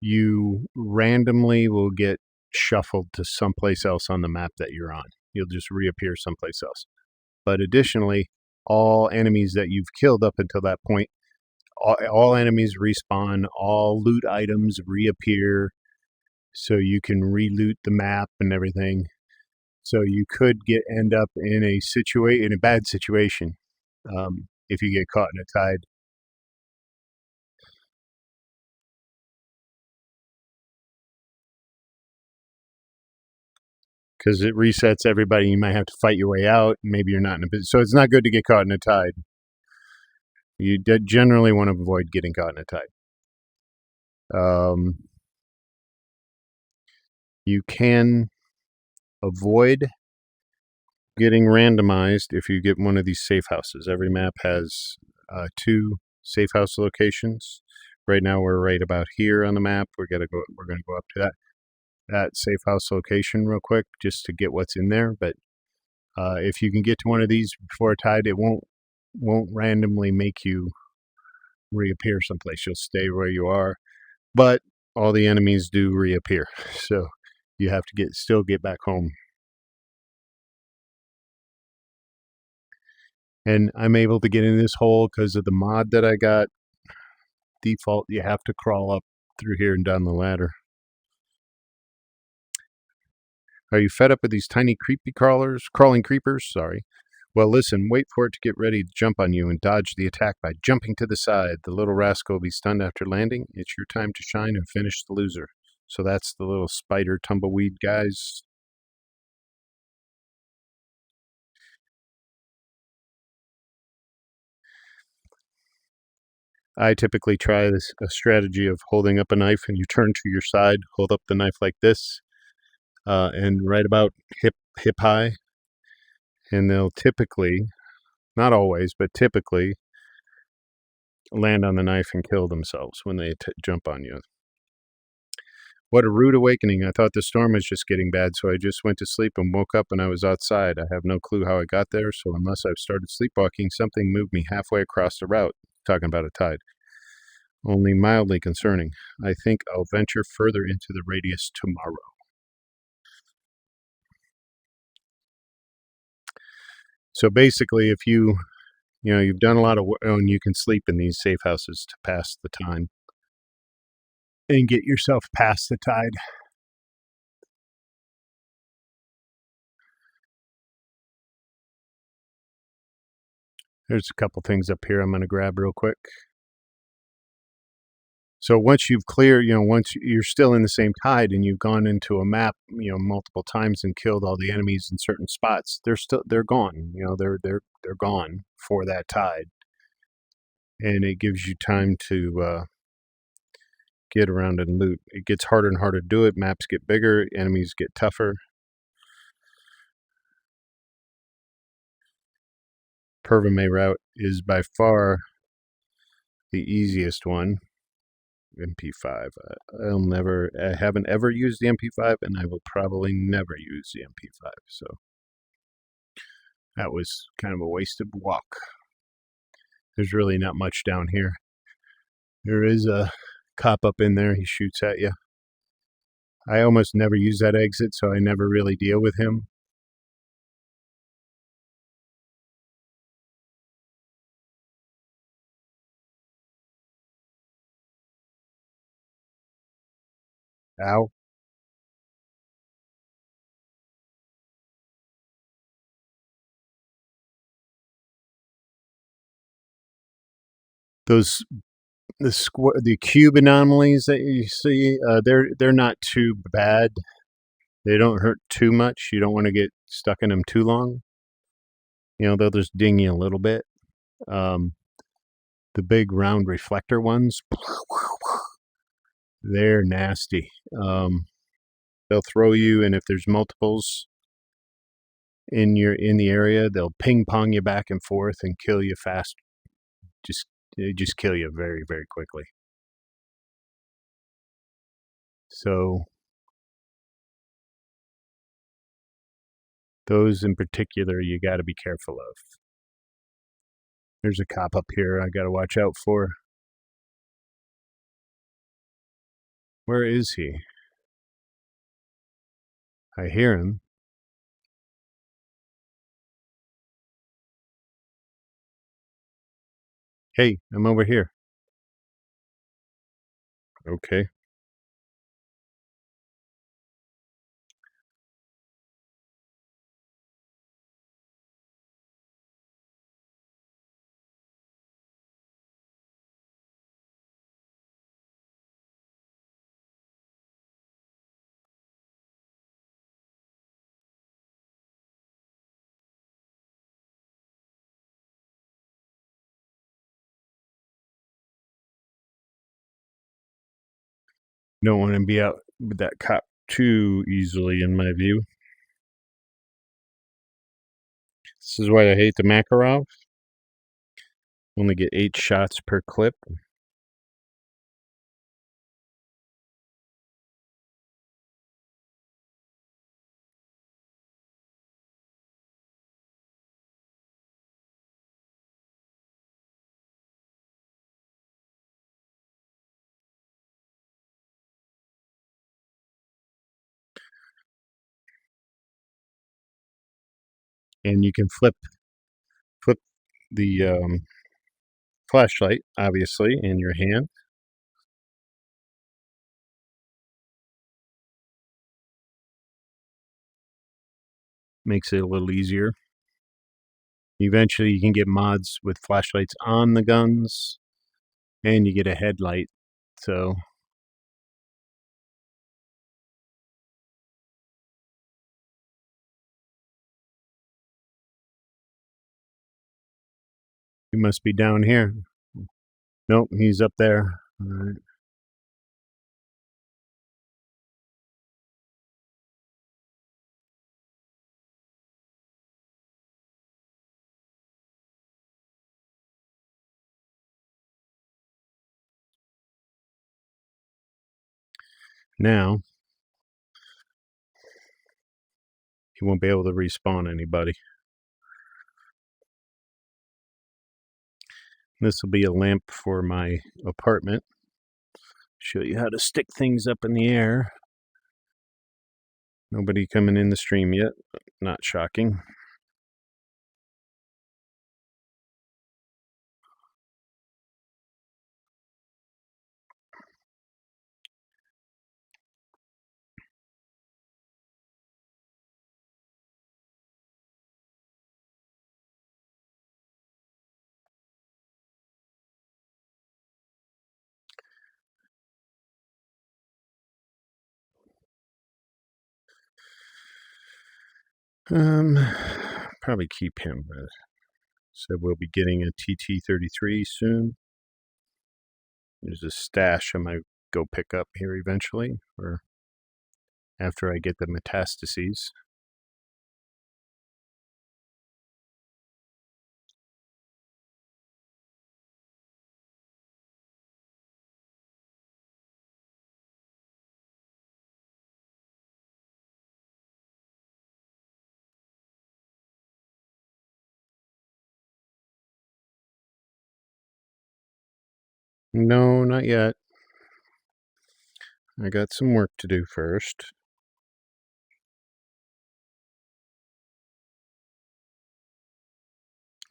you randomly will get shuffled to someplace else on the map that you're on. You'll just reappear someplace else. But additionally, all enemies that you've killed up until that point, all enemies respawn, all loot items reappear, so you can reloot the map and everything. So you could end up in a bad situation if you get caught in a tide. Because it resets everybody. You might have to fight your way out. Maybe you're not in a position. So it's not good to get caught in a tide. You generally want to avoid getting caught in a tide. You can avoid getting randomized if you get one of these safe houses. Every map has 2 safe house locations. Right now we're right about here on the map. We're gonna go up to that safe house location real quick just to get what's in there. But if you can get to one of these before a tide, it won't randomly make you reappear someplace. You'll stay where you are, but all the enemies do reappear, so you have to still get back home. And I'm able to get in this hole because of the mod that I got. Default, you have to crawl up through here and down the ladder. Are you fed up with these tiny crawling creepers? Sorry. Well, listen, wait for it to get ready to jump on you and dodge the attack by jumping to the side. The little rascal will be stunned after landing. It's your time to shine and finish the loser. So that's the little spider tumbleweed guys. I typically try a strategy of holding up a knife and you turn to your side, hold up the knife like this, and right about hip high. And they'll typically, not always, but typically land on the knife and kill themselves when they jump on you. What a rude awakening. I thought the storm was just getting bad, so I just went to sleep and woke up and I was outside. I have no clue how I got there, so unless I've started sleepwalking, something moved me halfway across the route. Talking about a tide. Only mildly concerning. I think I'll venture further into the radius tomorrow. So basically, if you've done a lot of work, and you can sleep in these safe houses to pass the time and get yourself past the tide. There's a couple things up here I'm going to grab real quick. So once you've cleared, once you're still in the same tide and you've gone into a map, multiple times and killed all the enemies in certain spots, they're gone. They're gone for that tide, and it gives you time to get around and loot. It gets harder and harder to do it. Maps get bigger, enemies get tougher. Pervame route is by far the easiest one. MP5. I haven't ever used the MP5, and I will probably never use the MP5. So that was kind of a wasted walk. There's really not much down here. There is a cop up in there. He shoots at you. I almost never use that exit, so I never really deal with him. Ow. Those the cube anomalies that you see, they're not too bad. They don't hurt too much. You don't want to get stuck in them too long. They'll just ding you a little bit. The big round reflector ones, they're nasty. They'll throw you, and if there's multiples in the area, they'll ping pong you back and forth and kill you fast. They just kill you very, very quickly. So those in particular, you got to be careful of. There's a cop up here I got to watch out for. Where is he? I hear him. Hey, I'm over here. Okay. Don't want to be out with that cop too easily, in my view. This is why I hate the Makarov. Only get 8 shots per clip. And you can flip the flashlight, obviously, in your hand. Makes it a little easier. Eventually, you can get mods with flashlights on the guns, and you get a headlight. So he must be down here. Nope, he's up there. All right. Now, he won't be able to respawn anybody. This will be a lamp for my apartment. Show you how to stick things up in the air. Nobody coming in the stream yet. Not shocking. Um, Probably keep him. Said we'll be getting a TT-33 soon. There's a stash I might go pick up here eventually, or after I get the metastases. No, not yet. I got some work to do first.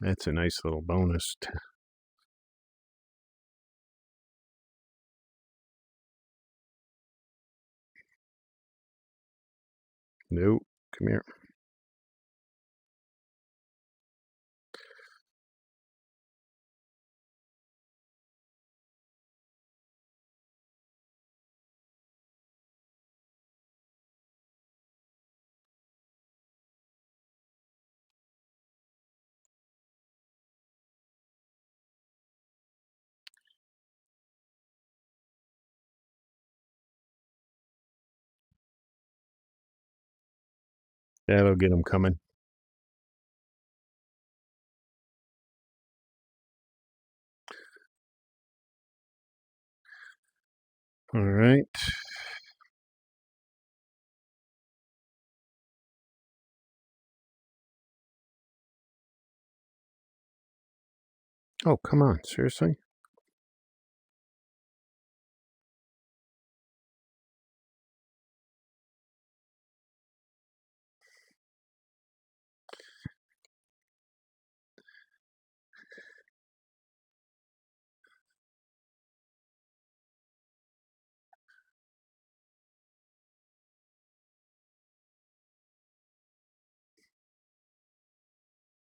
That's a nice little bonus. Nope. Come here. That'll get them coming. All right. Oh, come on. Seriously?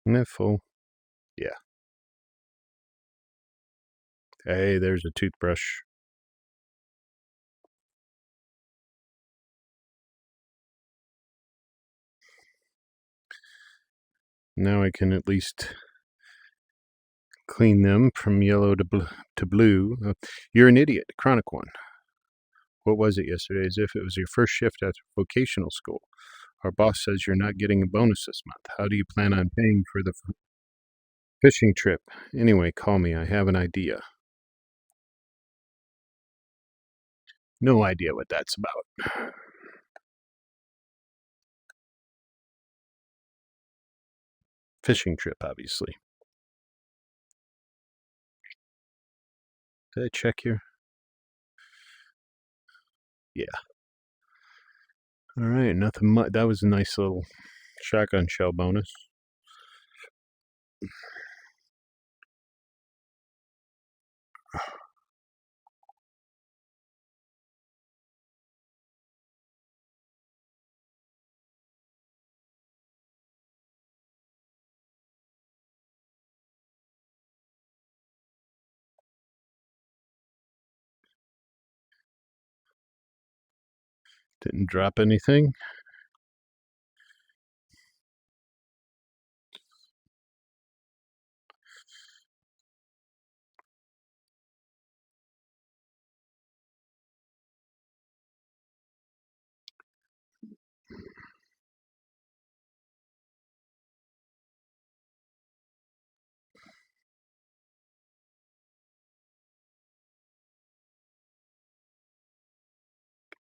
Isn't that full? Yeah. Hey, there's a toothbrush. Now I can at least clean them from yellow to blue. You're an idiot, chronic one. What was it yesterday? As if it was your first shift at vocational school. Our boss says you're not getting a bonus this month. How do you plan on paying for the fishing trip? Anyway, call me. I have an idea. No idea what that's about. Fishing trip, obviously. Did I check here? Yeah. All right, nothing much. That was a nice little shotgun shell bonus. Didn't drop anything.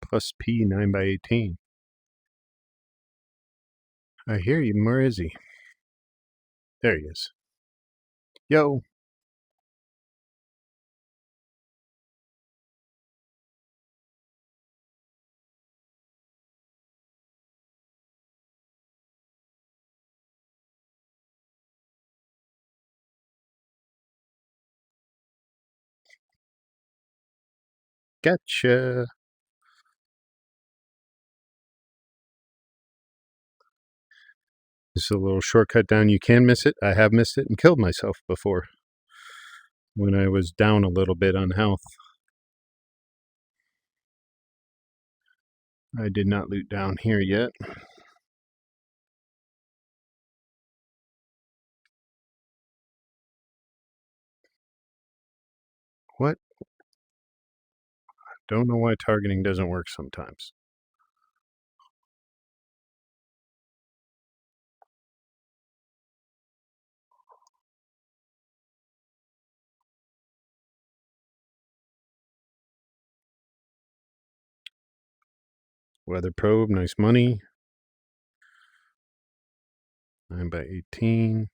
Plus P 9 by 18. I hear you. Where is he? There he is. Yo. Gotcha. This is a little shortcut down. You can miss it. I have missed it and killed myself before when I was down a little bit on health. I did not loot down here yet. What? Don't know why targeting doesn't work sometimes. Weather probe, nice money. 9 by 18.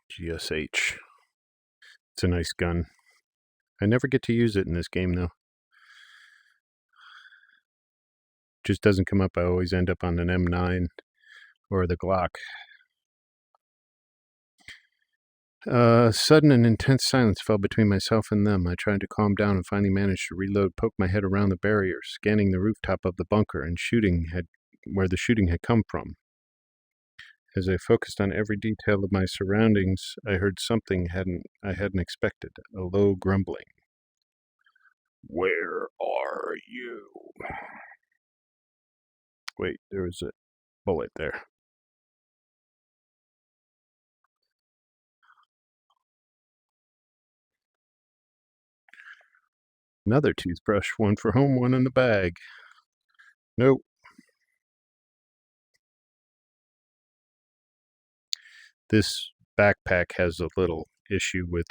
GSH. It's a nice gun. I never get to use it in this game, though. Just doesn't come up. I always end up on an M9 or the Glock. Sudden and intense silence fell between myself and them. I tried to calm down and finally managed to reload, poke my head around the barrier, scanning the rooftop of the bunker and where the shooting had come from. As I focused on every detail of my surroundings, I heard something I hadn't expected, a low grumbling. Where are you? Wait, there was a bullet there. Another toothbrush, one for home, one in the bag. Nope. This backpack has a little issue with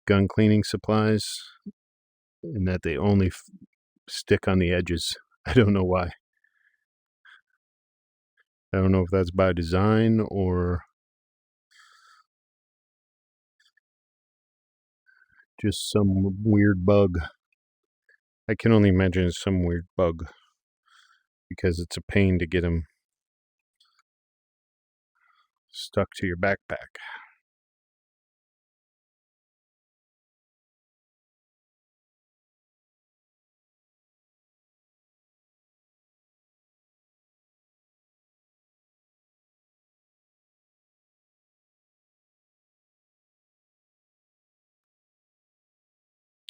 gun cleaning supplies in that they only stick on the edges. I don't know why. I don't know if that's by design or just some weird bug. I can only imagine it's some weird bug because it's a pain to get them stuck to your backpack.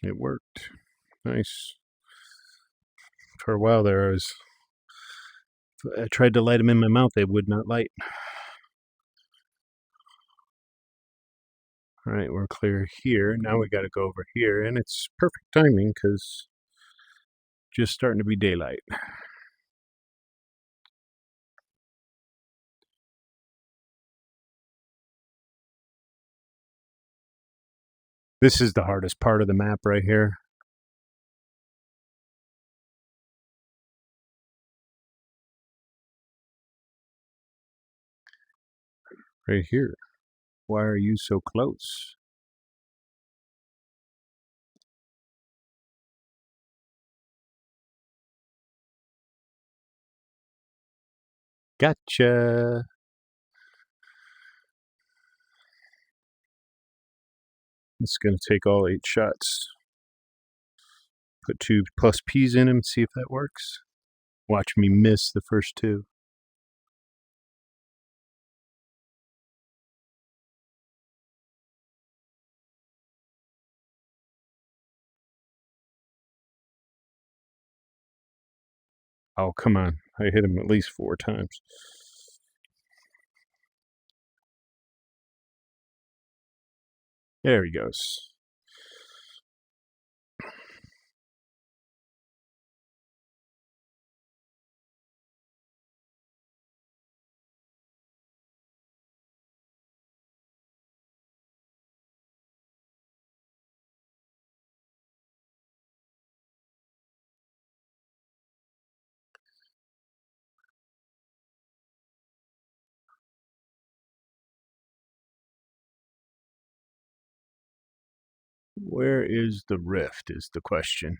It worked. Nice. For a while there, I tried to light them in my mouth. They would not light. All right, we're clear here. Now we got to go over here, and it's perfect timing because just starting to be daylight. This is the hardest part of the map right here. Right here. Why are you so close? Gotcha. It's going to take all 8 shots. Put 2 plus P's in him, see if that works. Watch me miss the first 2. Oh, come on. I hit him at least 4 times. There he goes. Where is the rift is the question.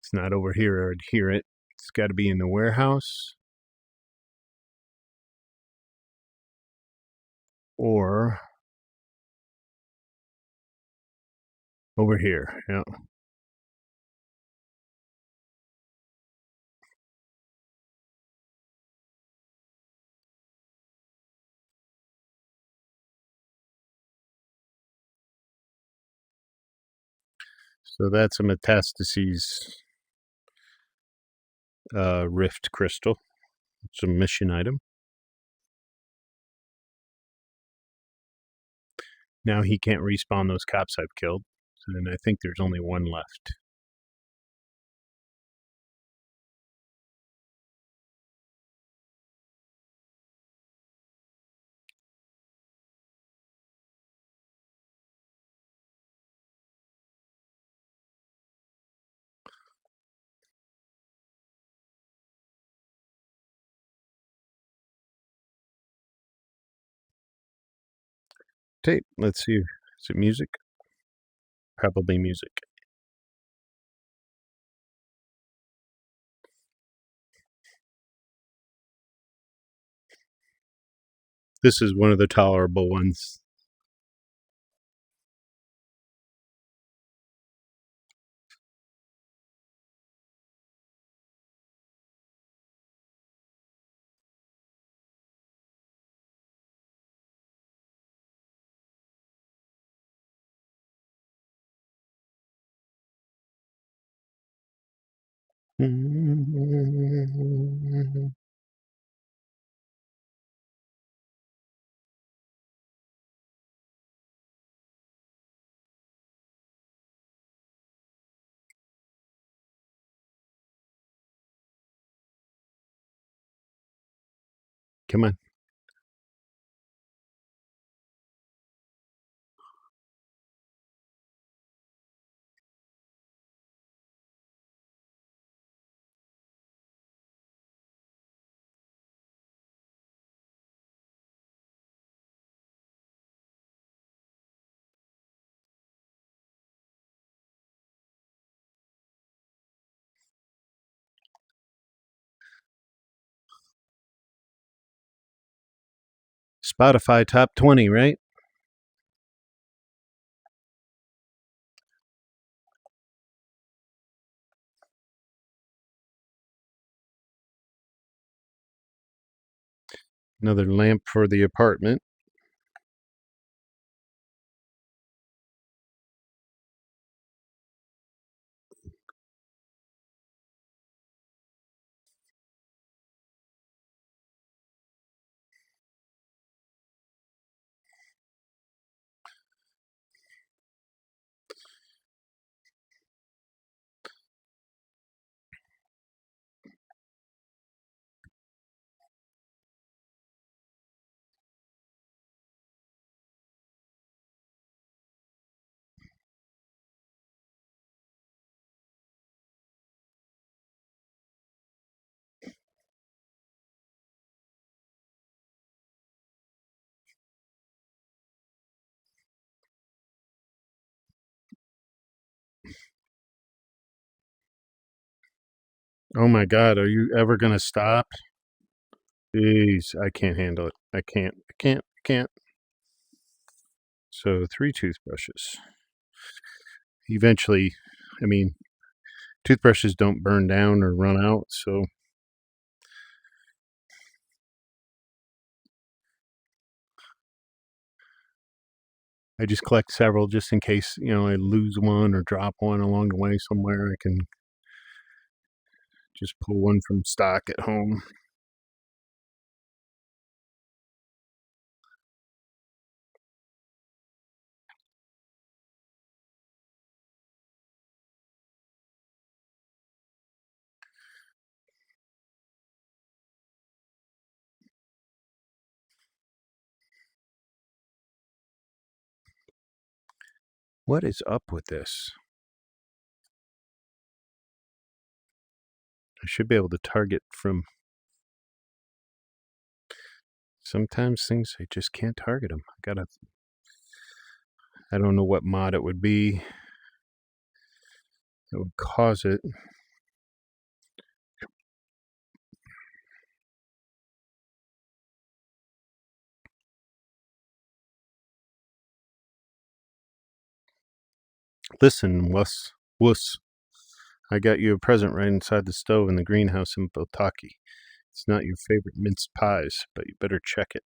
It's not over here. I'd hear it. It's got to be in the warehouse. Or over here. Yeah. So that's a metastases rift crystal. It's a mission item. Now he can't respawn those cops I've killed, and I think there's only one left. Tape. Let's see. Is it music? Probably music. This is one of the tolerable ones. Come on. Spotify top 20, right? Another lamp for the apartment. Oh my God, are you ever going to stop? Jeez, I can't handle it. I can't. So 3 toothbrushes. Eventually, I mean, toothbrushes don't burn down or run out, so I just collect several just in case, I lose one or drop one along the way somewhere. I can just pull one from stock at home. What is up with this? I should be able to target from. Sometimes things I just can't target them. I don't know what mod it would be that would cause it. Listen, wuss. I got you a present right inside the stove in the greenhouse in Botaki. It's not your favorite minced pies, but you better check it.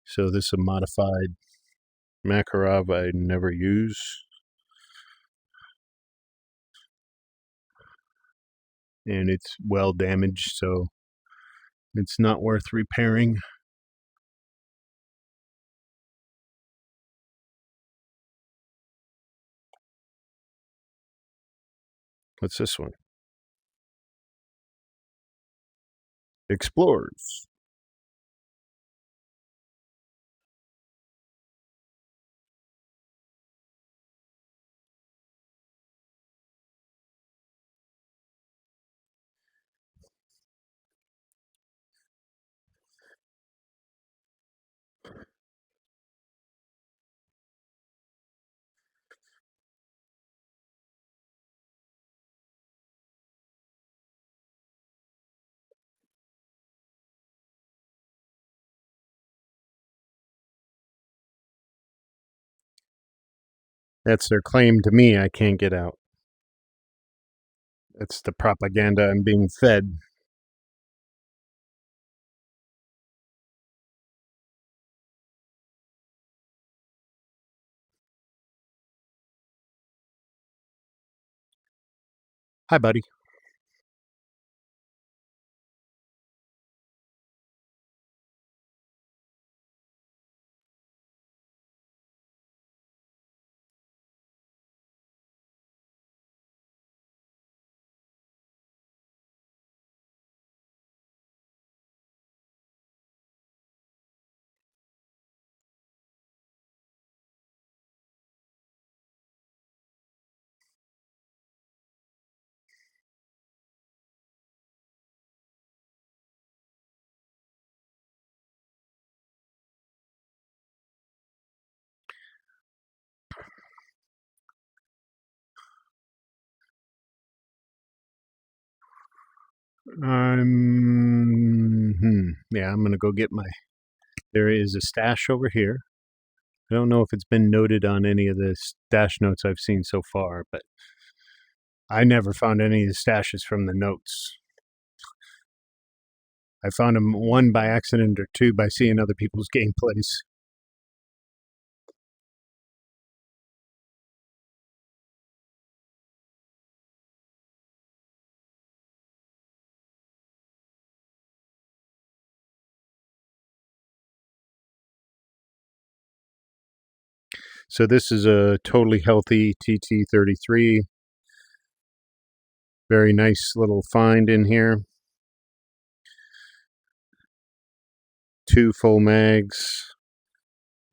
So this is a modified Makarov I never use. and it's well damaged, so it's not worth repairing. What's this one? Explorers. That's their claim to me. I can't get out. That's the propaganda I'm being fed. Hi, buddy. Yeah, I'm gonna go get my. There is a stash over here. I don't know if it's been noted on any of the stash notes I've seen so far, but I never found any of the stashes from the notes. I found them, one by accident or two by seeing other people's gameplays. So this is a totally healthy TT33. Very nice little find in here. 2 full mags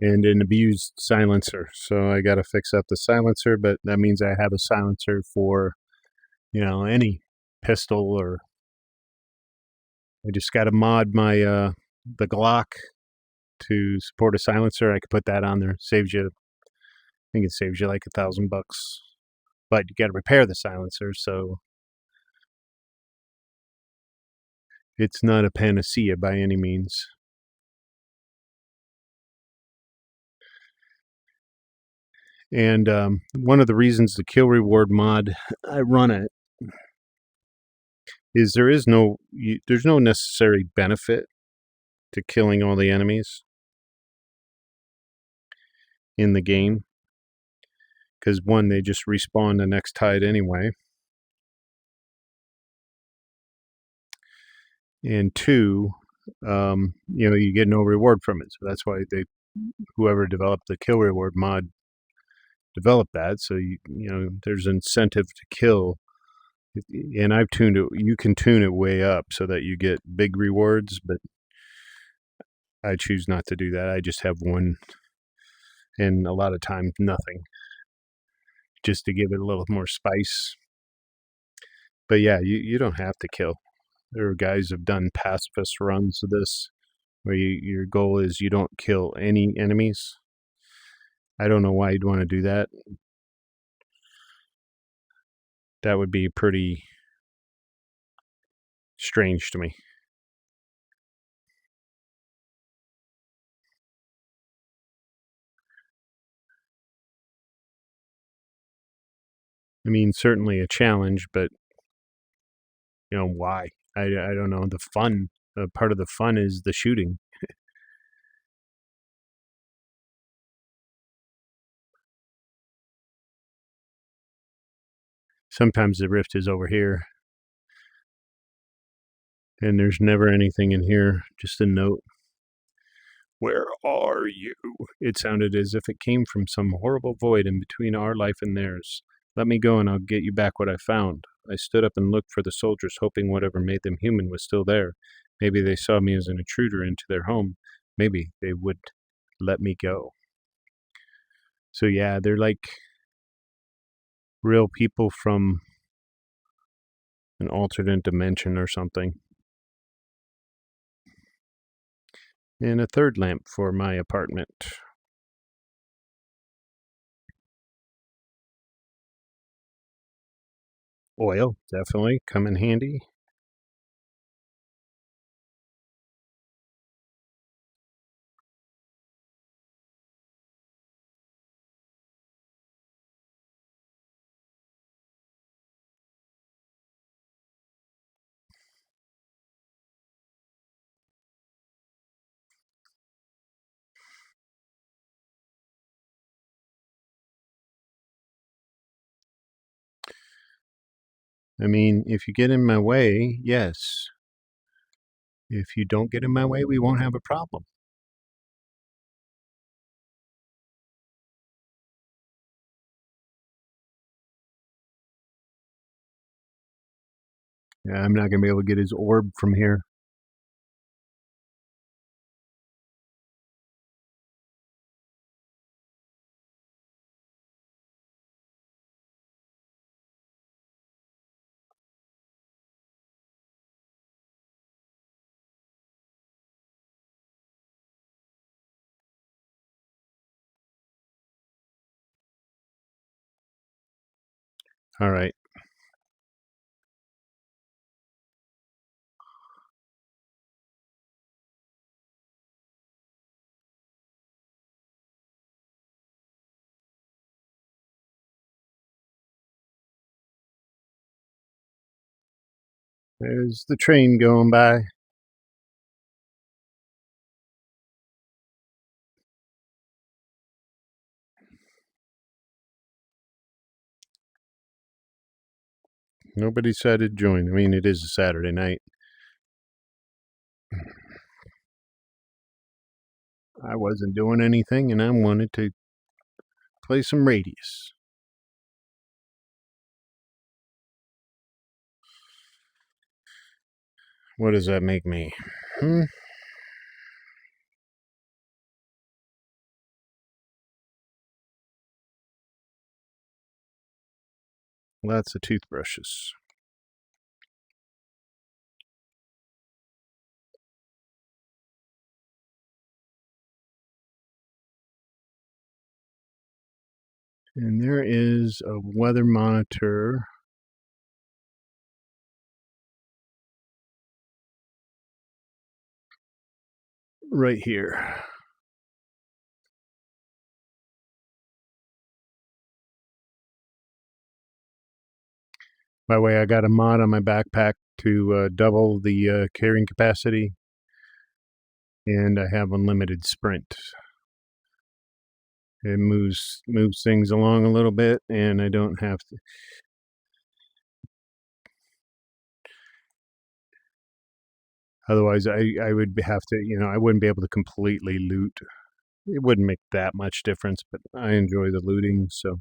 and an abused silencer. So I got to fix up the silencer, but that means I have a silencer for, any pistol, or I just got to mod my the Glock to support a silencer. I could put that on there. Saves you, I think it saves you like $1,000, but you got to repair the silencer, so it's not a panacea by any means. And one of the reasons the kill reward mod I run it is there's no necessary benefit to killing all the enemies in the game, because one, they just respawn the next tide anyway, and two, you get no reward from it. So that's why whoever developed the kill reward mod developed that. So there's incentive to kill, and I've tuned it. You can tune it way up so that you get big rewards, but I choose not to do that. I just have one, and a lot of times nothing, just to give it a little more spice. But yeah, you don't have to kill. There are guys who've done pacifist runs of this, where your goal is you don't kill any enemies. I don't know why you'd want to do that. That would be pretty strange to me. I mean, certainly a challenge, but why? I don't know. The fun, part of the fun is the shooting. Sometimes the rift is over here. And there's never anything in here, just a note. Where are you? It sounded as if it came from some horrible void in between our life and theirs. Let me go and I'll get you back what I found. I stood up and looked for the soldiers, hoping whatever made them human was still there. Maybe they saw me as an intruder into their home. Maybe they would let me go. So, yeah, they're like real people from an alternate dimension or something. And a third lamp for my apartment. Oil, definitely, come in handy. I mean, if you get in my way, yes. If you don't get in my way, we won't have a problem. Yeah, I'm not going to be able to get his orb from here. All right. There's the train going by. Nobody decided to join. I mean, it is a Saturday night. I wasn't doing anything, and I wanted to play some Radius. What does that make me? Hmm? Lots of toothbrushes. And there is a weather monitor right here. By the way, I got a mod on my backpack to double the carrying capacity, and I have unlimited sprint. It moves things along a little bit, and I don't have to. Otherwise, I would have to, I wouldn't be able to completely loot. It wouldn't make that much difference, but I enjoy the looting, so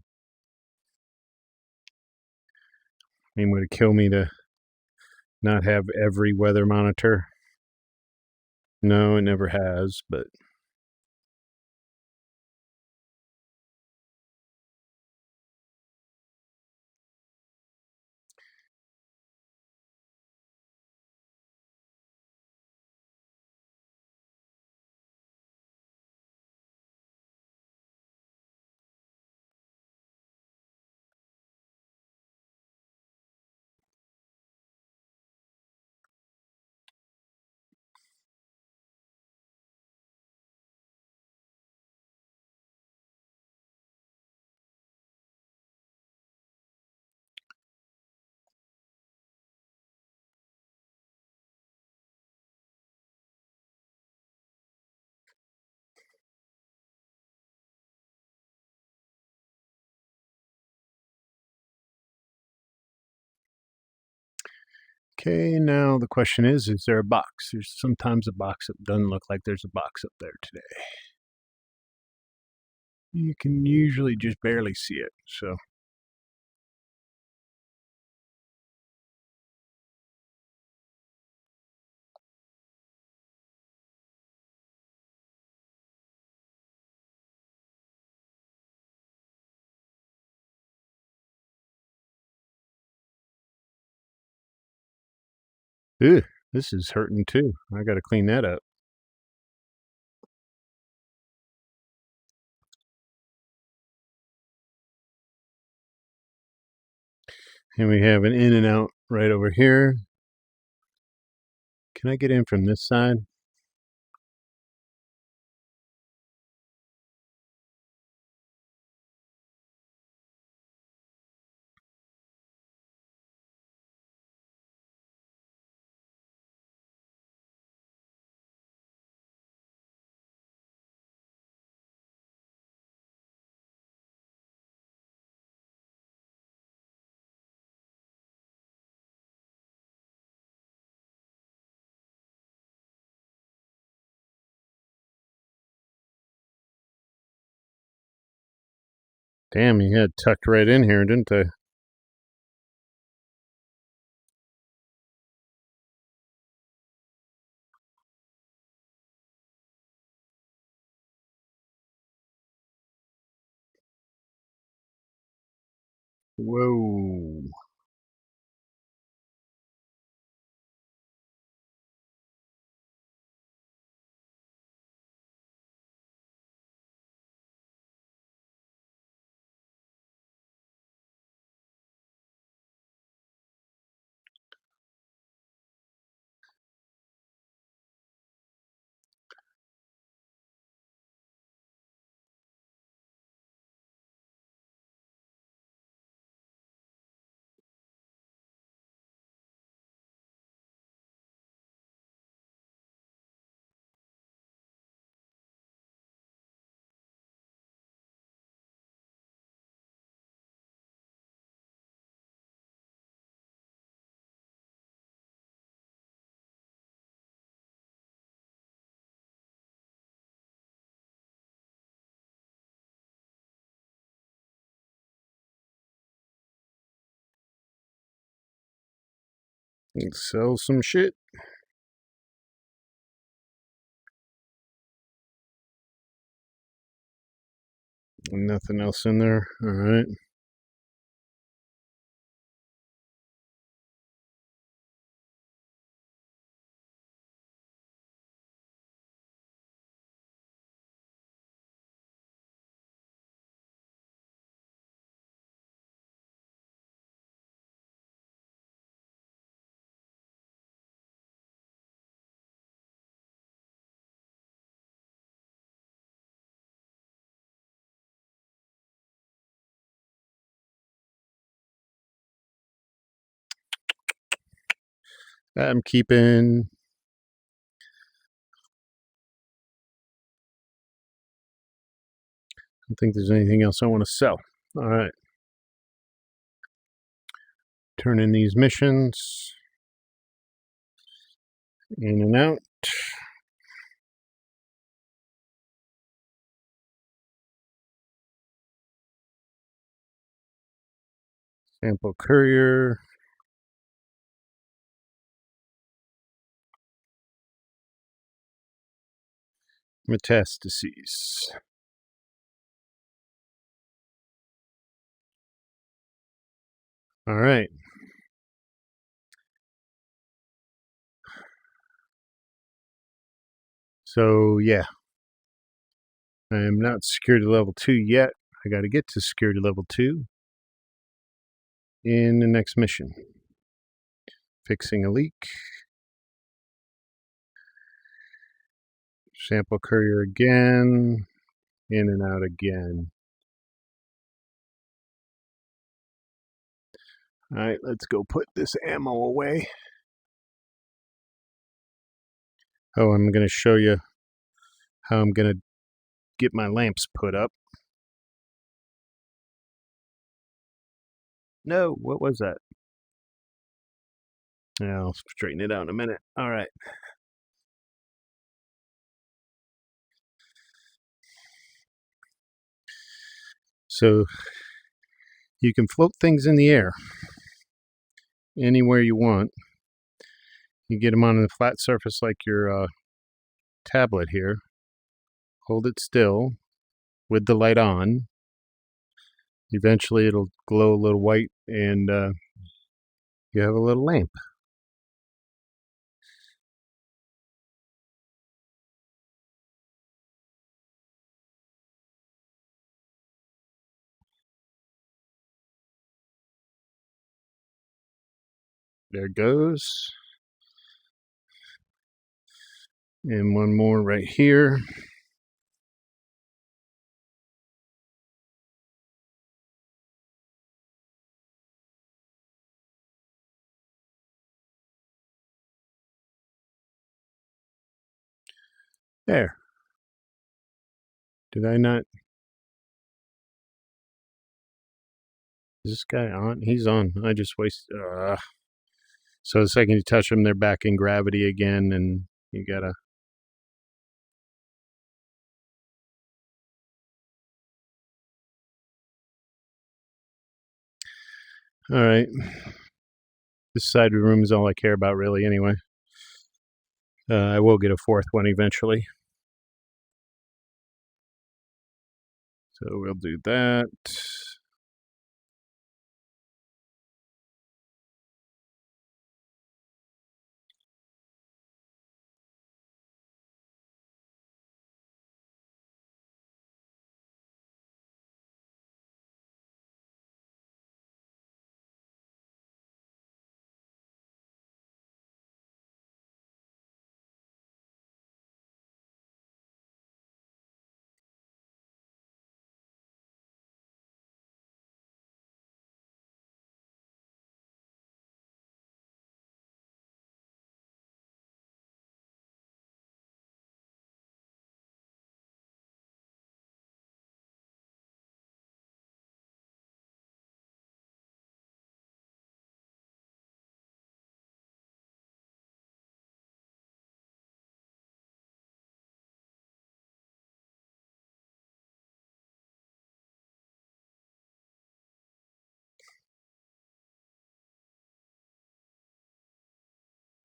I mean, would it kill me to not have every weather monitor? No, it never has, but Okay, now the question is there a box? There's sometimes a box that doesn't look like there's a box up there today. You can usually just barely see it, so. Ew, this is hurting too. I gotta clean that up. And we have an in and out right over here. Can I get in from this side? Damn, he had tucked right in here, didn't they? Whoa. Sell some shit. Nothing else in there. All right. I'm keeping. I don't think there's anything else I want to sell. All right. Turn in these missions. In and out. Sample courier. Metastases. All right. So, yeah. I am not security level 2 yet. I got to get to security level 2 in the next mission. Fixing a leak. Sample courier again. In and out again. All right, let's go put this ammo away. Oh, I'm going to show you how I'm going to get my lamps put up. No, what was that? Yeah, I'll straighten it out in a minute. All right. So you can float things in the air anywhere you want. You get them on a flat surface like your tablet here. Hold it still with the light on. Eventually, it'll glow a little white, and you have a little lamp. There it goes. And one more right here. There. Did I not? Is this guy on? He's on. I just wasted. So the second you touch them, they're back in gravity again, and you gotta. All right. This side of the room is all I care about, really, anyway. I will get a fourth one eventually. So we'll do that.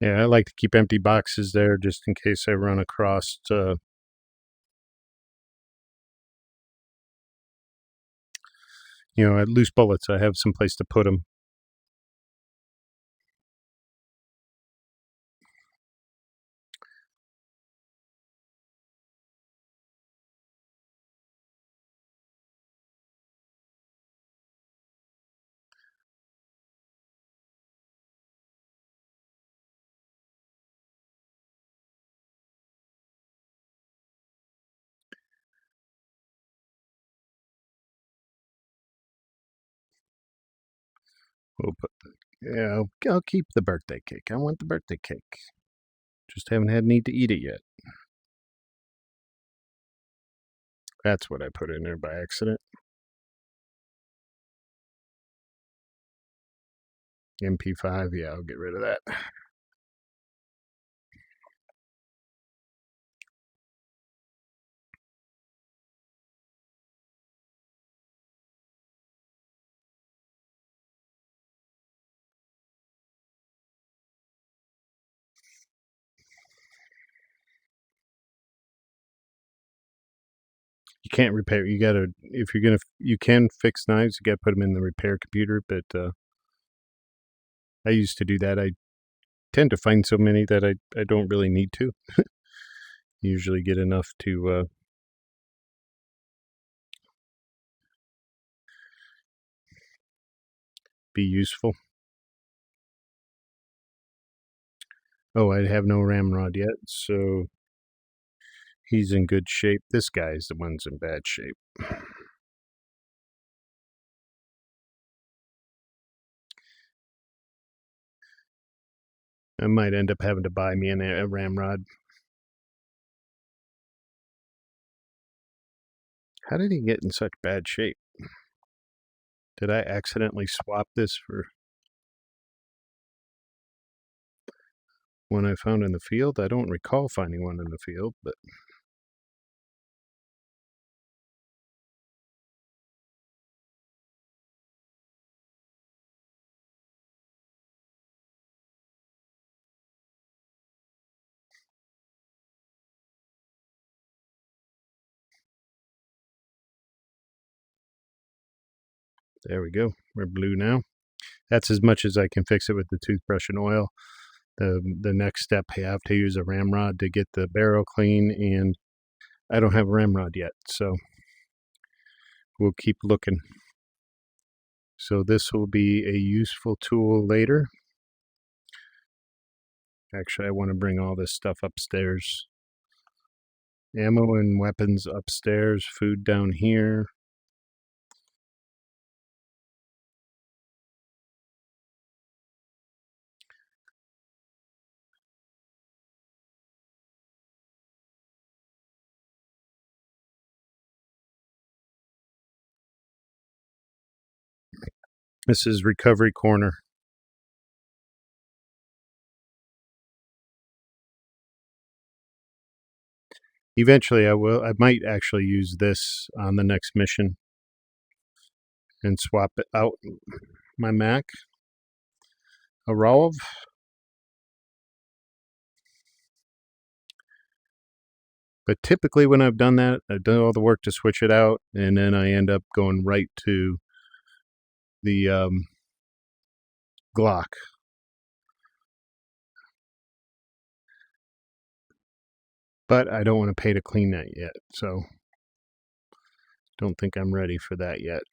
Yeah, I like to keep empty boxes there just in case I run across loose bullets. I have some place to put them. We'll put yeah, I'll keep the birthday cake. I want the birthday cake. Just haven't had need to eat it yet. That's what I put in there by accident. MP5, yeah, I'll get rid of that. You can't repair. You gotta if you're gonna you can fix knives. You gotta put them in the repair computer. But I used to do that. I tend to find so many that I don't really need to. Usually get enough to be useful. Oh, I have no ramrod yet, so he's in good shape. This guy's the one's in bad shape. I might end up having to buy me a ramrod. How did he get in such bad shape? Did I accidentally swap this for... one I found in the field. I don't recall finding one in the field, but there we go. We're blue now. That's as much as I can fix it with the toothbrush and oil. The next step, I have to use a ramrod to get the barrel clean, and I don't have a ramrod yet, so we'll keep looking. So this will be a useful tool later. Actually, I want to bring all this stuff upstairs. Ammo and weapons upstairs, food down here. This is recovery corner. Eventually I might actually use this on the next mission and swap it out my Mac. A Rolv. But typically when I've done that, I've done all the work to switch it out, and then I end up going right to the Glock. But I don't want to pay to clean that yet, so don't think I'm ready for that yet.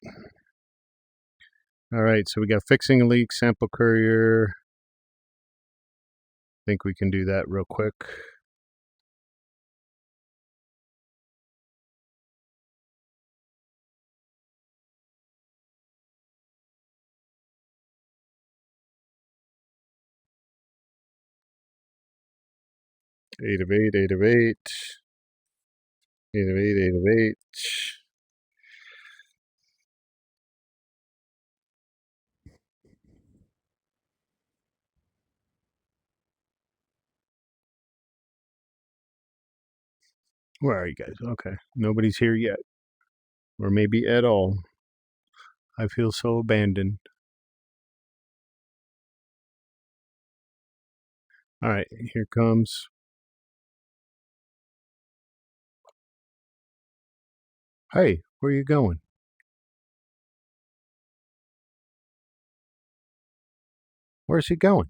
All right, so we got fixing a leak, sample courier. I think we can do that real quick. Eight of eight, eight of eight, eight of eight, eight of eight. Where are you guys? Okay, nobody's here yet, or maybe at all. I feel so abandoned. All right, here comes. Hey, where are you going? Where's he going?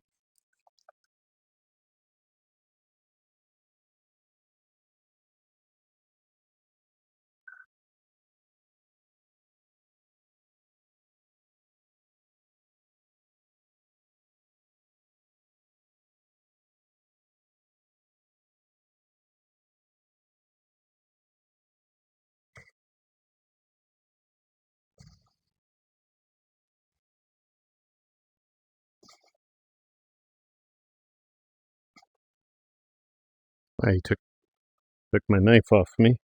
He took my knife off me.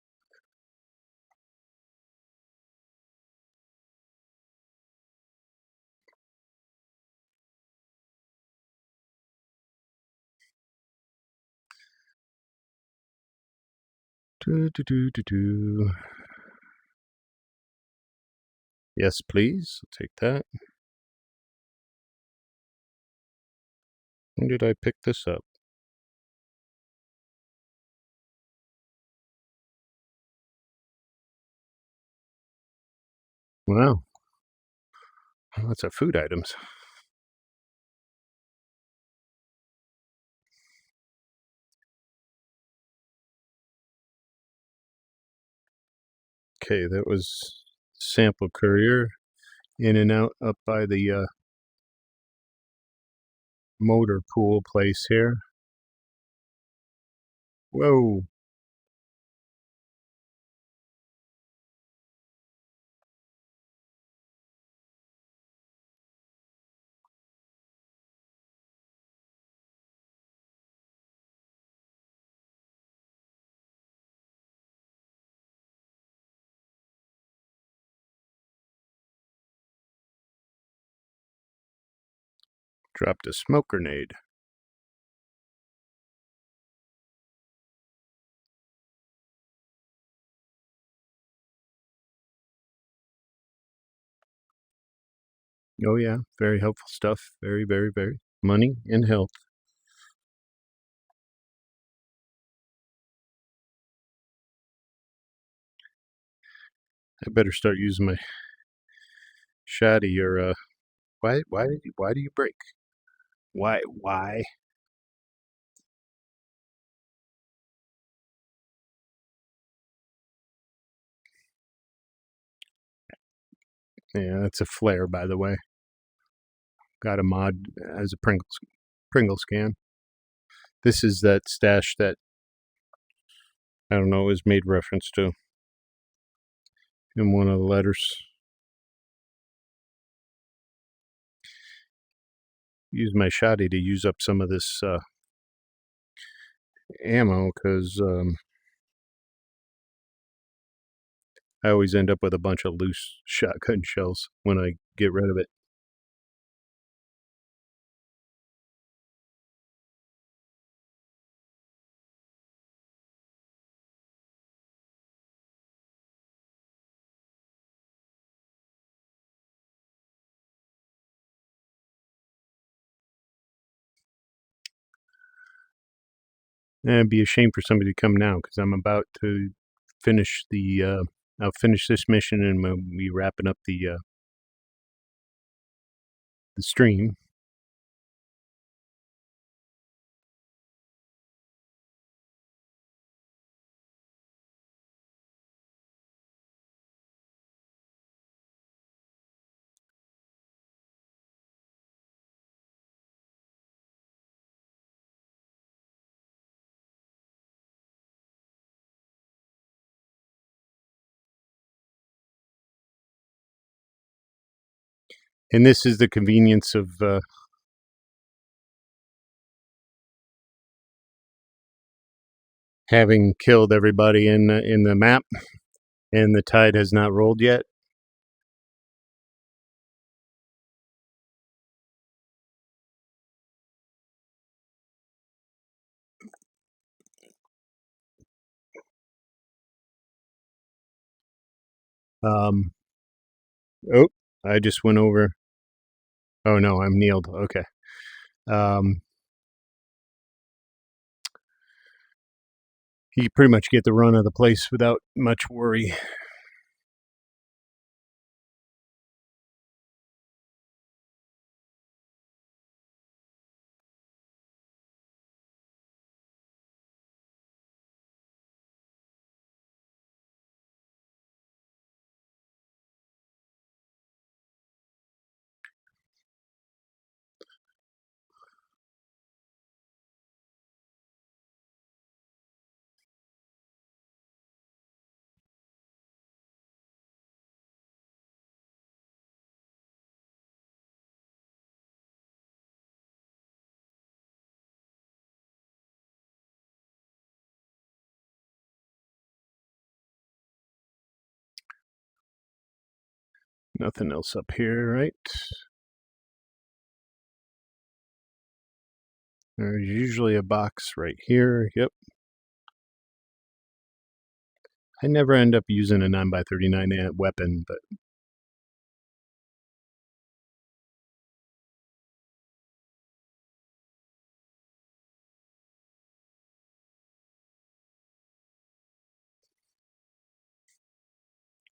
Do, do, do, do, do. Yes, please. I'll take that. When did I pick this up? Wow, lots of food items. Okay, that was sample courier. In and out up by the motor pool place here. Whoa. Dropped a smoke grenade. Oh, yeah, very helpful stuff. Very, very, very. Money and health. I better start using my shoddy or, why do you break? Why? Yeah, that's a flare, by the way. Got a mod as a Pringles can. This is that stash that I don't know is made reference to in one of the letters. Use my shoddy to use up some of this ammo because I always end up with a bunch of loose shotgun shells when I get rid of it. And it'd be a shame for somebody to come now because I'm about to finish the. I'll finish this mission and we'll be wrapping up the stream. And this is the convenience of having killed everybody in the map, and the tide has not rolled yet. Um, oh, I just went over. Oh no, I'm kneeled. Okay. Um, you pretty much get the run of the place without much worry. Nothing else up here, right? There's usually a box right here. Yep. I never end up using a 9x39 weapon, but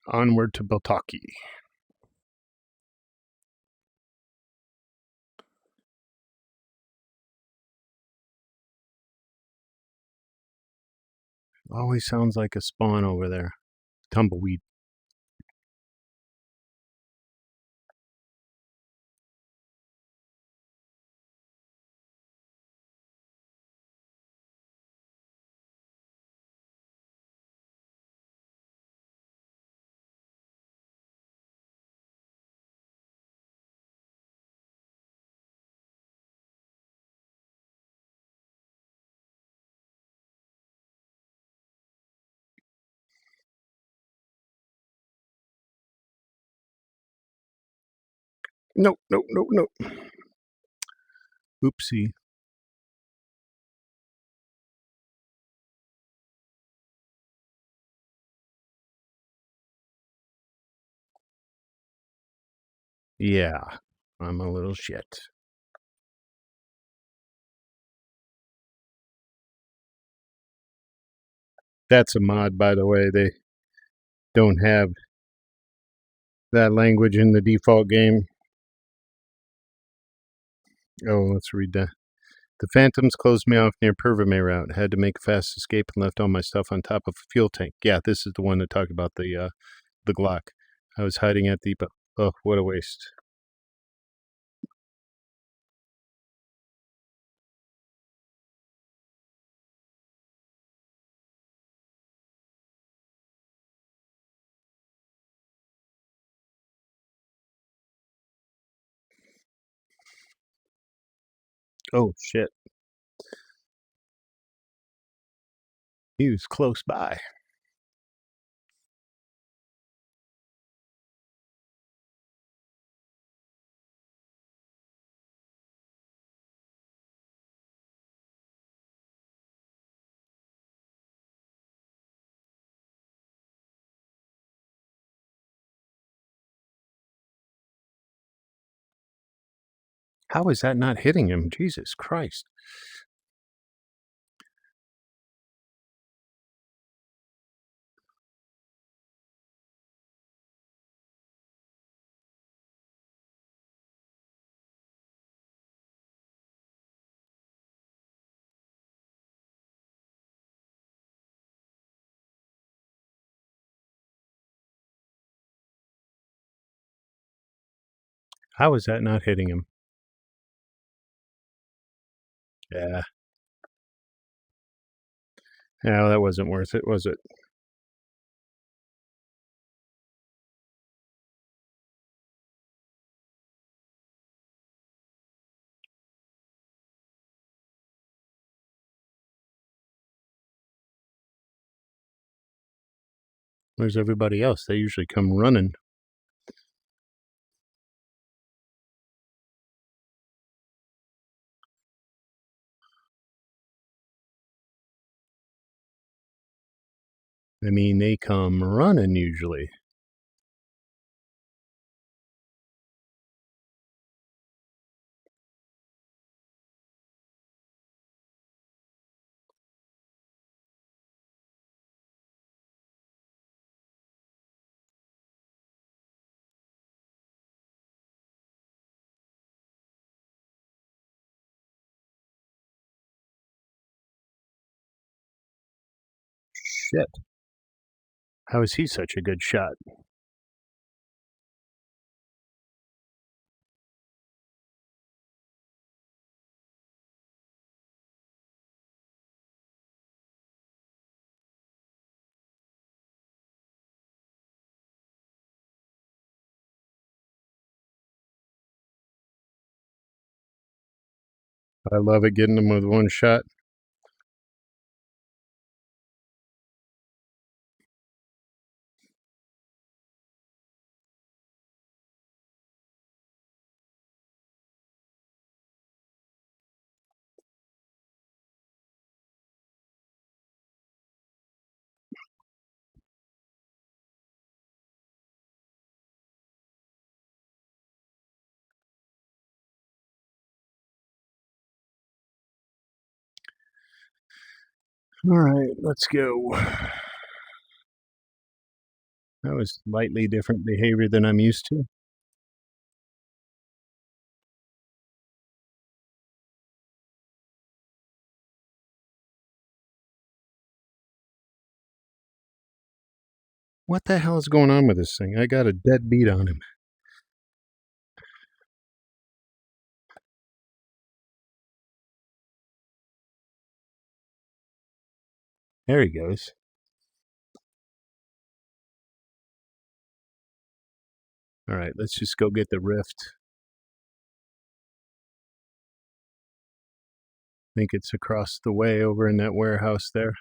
onward to Beltaki. Always sounds like a spawn over there. Tumbleweed. Nope, nope, nope, nope. Oopsie. Yeah. I'm a little shit. That's a mod, by the way. They don't have that language in the default game. Oh, let's read that. The Phantoms closed me off near Pervame route. Had to make a fast escape and left all my stuff on top of a fuel tank. Yeah, this is the one that talked about the Glock. I was hiding at the... Oh, what a waste. Oh, shit. He was close by. How is that not hitting him? Jesus Christ. How is that not hitting him? Yeah. Yeah, that wasn't worth it, was it? Where's everybody else? They usually come running. I mean, they come running usually. Shit. How is he such a good shot? I love it getting them with one shot. All right, let's go. That was slightly different behavior than I'm used to. What the hell is going on with this thing? I got a dead beat on him. There he goes. All right, let's just go get the rift. I think it's across the way over in that warehouse there.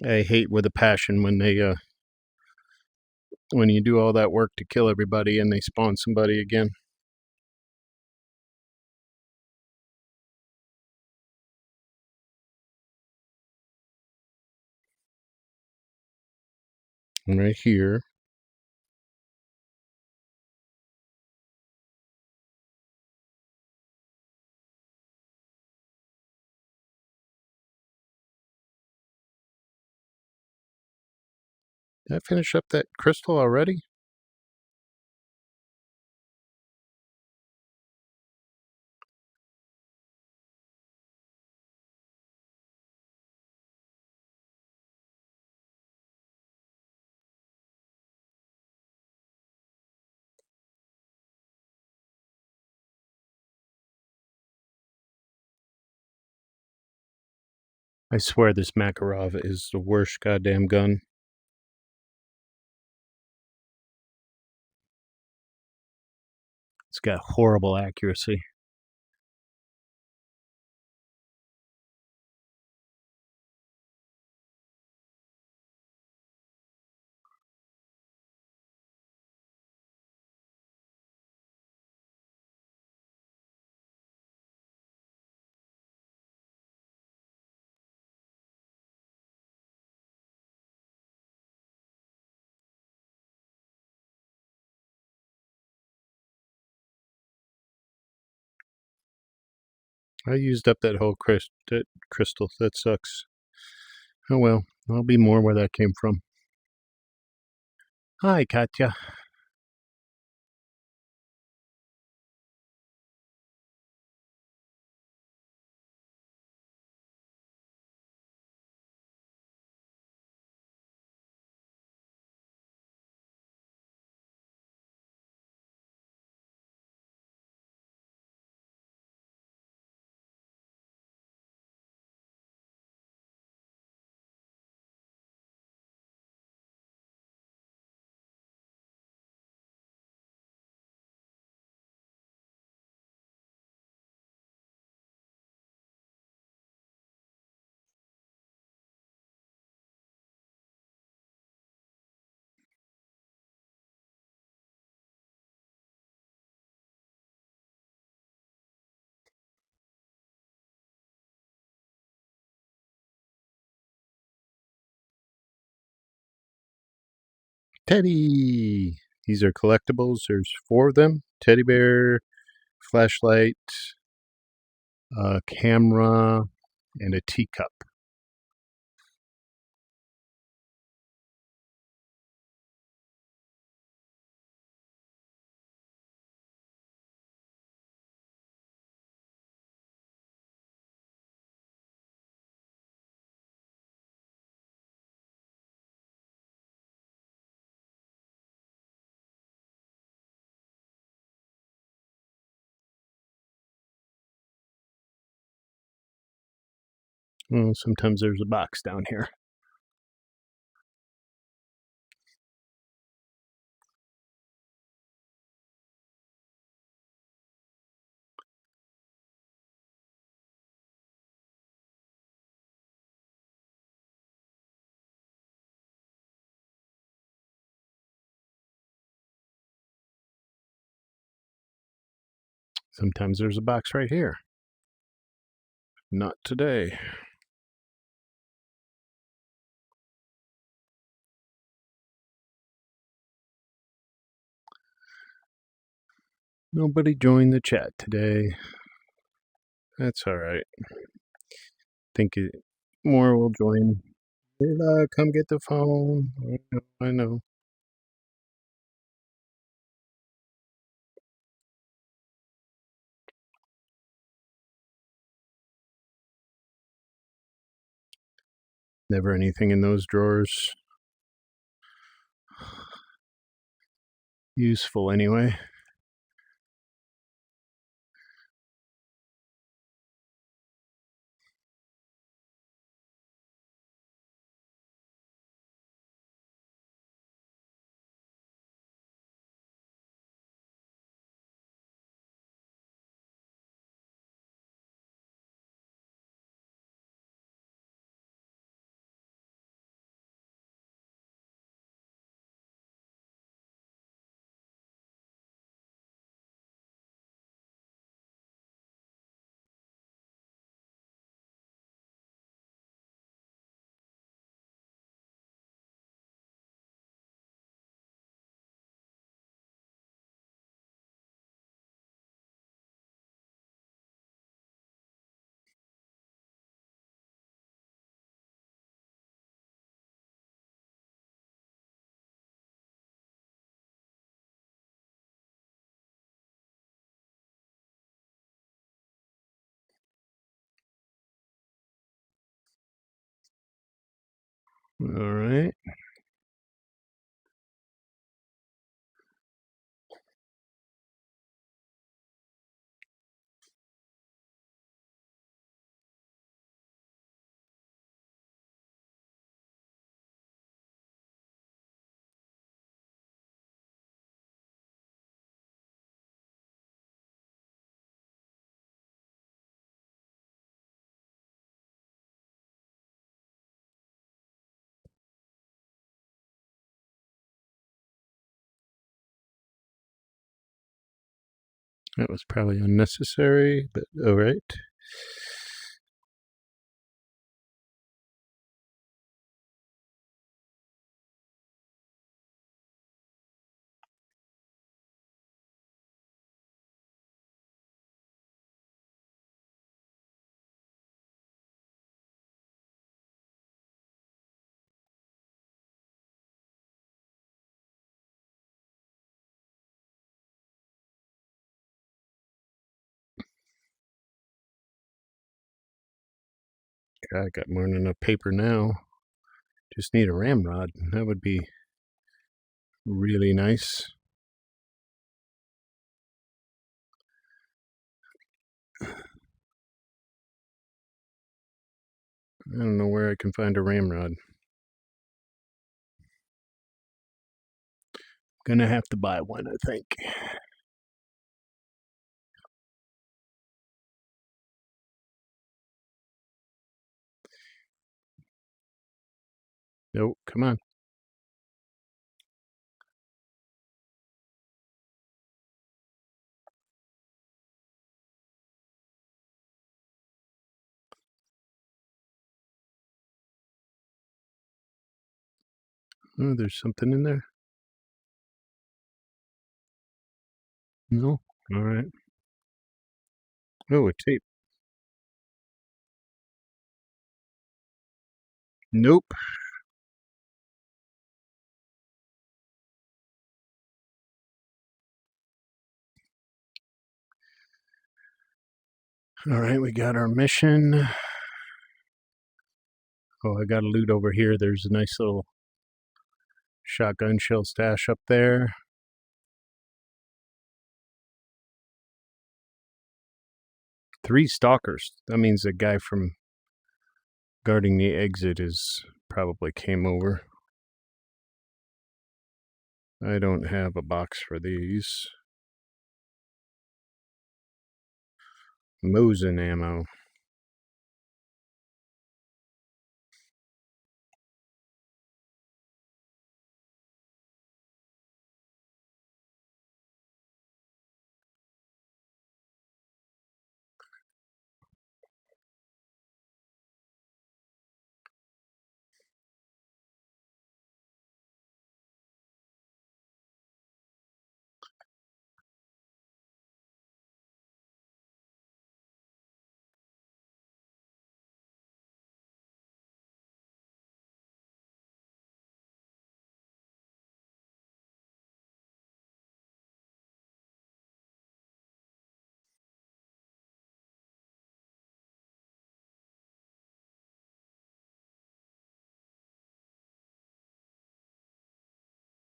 I hate with a passion when when you do all that work to kill everybody and they spawn somebody again. And right here. Did I finish up that crystal already? I swear this Makarov is the worst goddamn gun. It's got horrible accuracy. I used up that whole crystal. That sucks. Oh well, there'll be more where that came from. Hi, Katya. Teddy. These are collectibles. There's 4 of them. Teddy bear, flashlight, a camera, and a teacup. Oh, sometimes there's a box down here. Sometimes there's a box right here. Not today. Nobody joined the chat today. That's all right. Think more will join. Hey, come get the phone. I know. Never anything in those drawers. Useful anyway. All right. That was probably unnecessary, but all right. I got more than enough paper now. Just need a ramrod. That would be really nice. I don't know where I can find a ramrod. Gonna have to buy one, I think. Nope, come on. Oh, there's something in there? No? All right. Oh, a tape. Nope. All right, we got our mission. Oh, I got a loot over here. There's a nice little shotgun shell stash up there. Three stalkers. That means the guy from guarding the exit is probably came over. I don't have a box for these. Mosin ammo.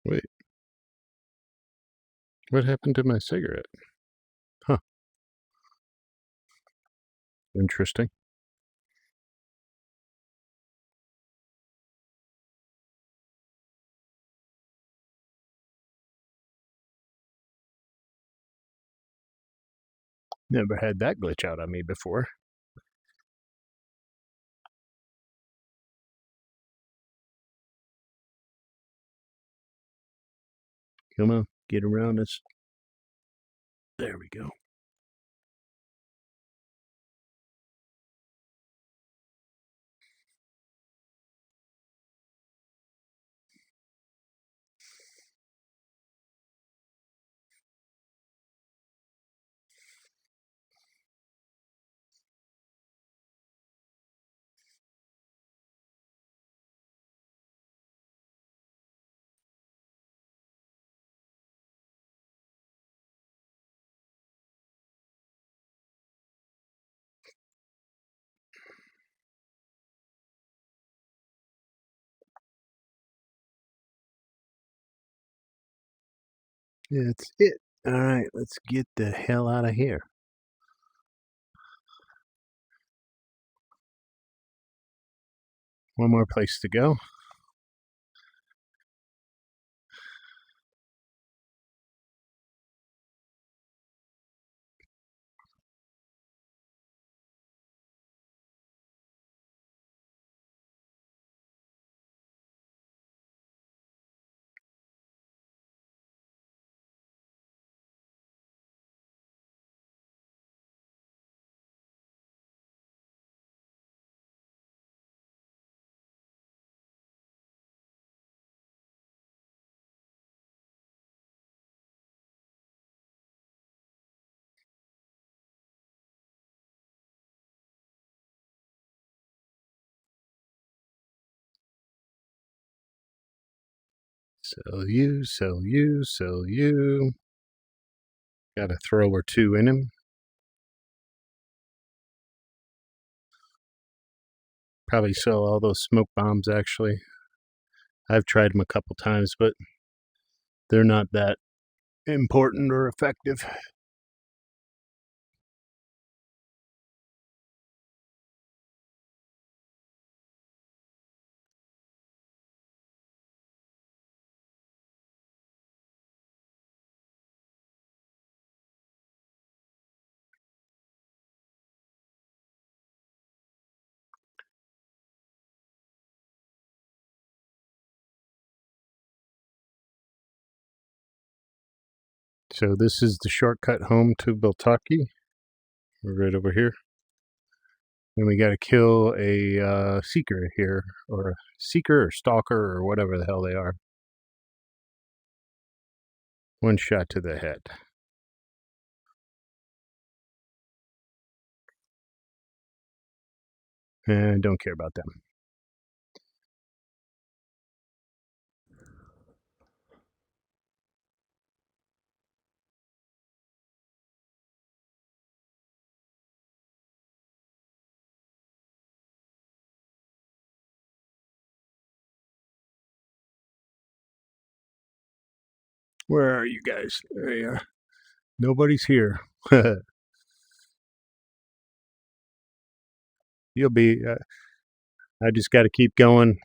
Wait, what happened to my cigarette? Huh, interesting. Never had that glitch out on me before. Come on, get around us. There we go. That's it. All right, let's get the hell out of here. One more place to go. Sell you, sell you, sell you. Got a throw or two in him. Probably sell all those smoke bombs, actually. I've tried them a couple times, but they're not that important or effective. So this is the shortcut home to Biltaki. We're right over here. And we got to kill a seeker here, or a seeker or stalker or whatever the hell they are. One shot to the head. And don't care about them. Where are you guys? There you are. Nobody's here. You'll be. I just got to keep going.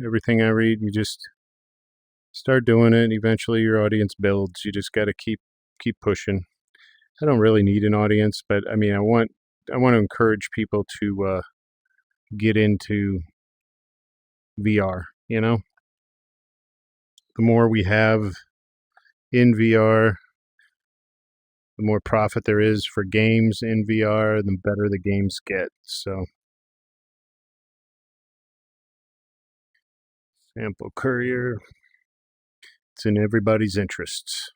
Everything I read, you just start doing it. Eventually, your audience builds. You just got to keep pushing. I don't really need an audience, but I mean, I want to encourage people to get into VR. You know, the more we have in VR, the more profit there is for games in VR, the better the games get. So, sample courier, it's in everybody's interests.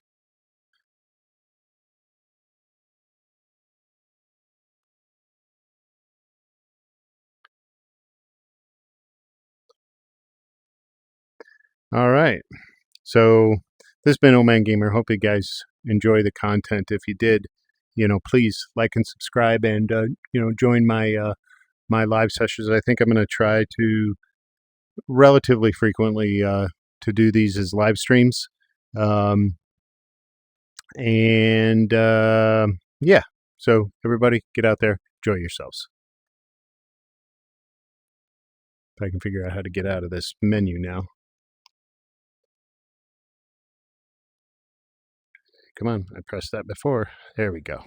All right. So this has been Old Man Gamer. Hope you guys enjoy the content. If you did, please like and subscribe, and join my live sessions. I think I'm going to try to relatively frequently to do these as live streams, um, and yeah. So everybody, get out there, enjoy yourselves. If I can figure out how to get out of this menu now. Come on, I pressed that before. There we go.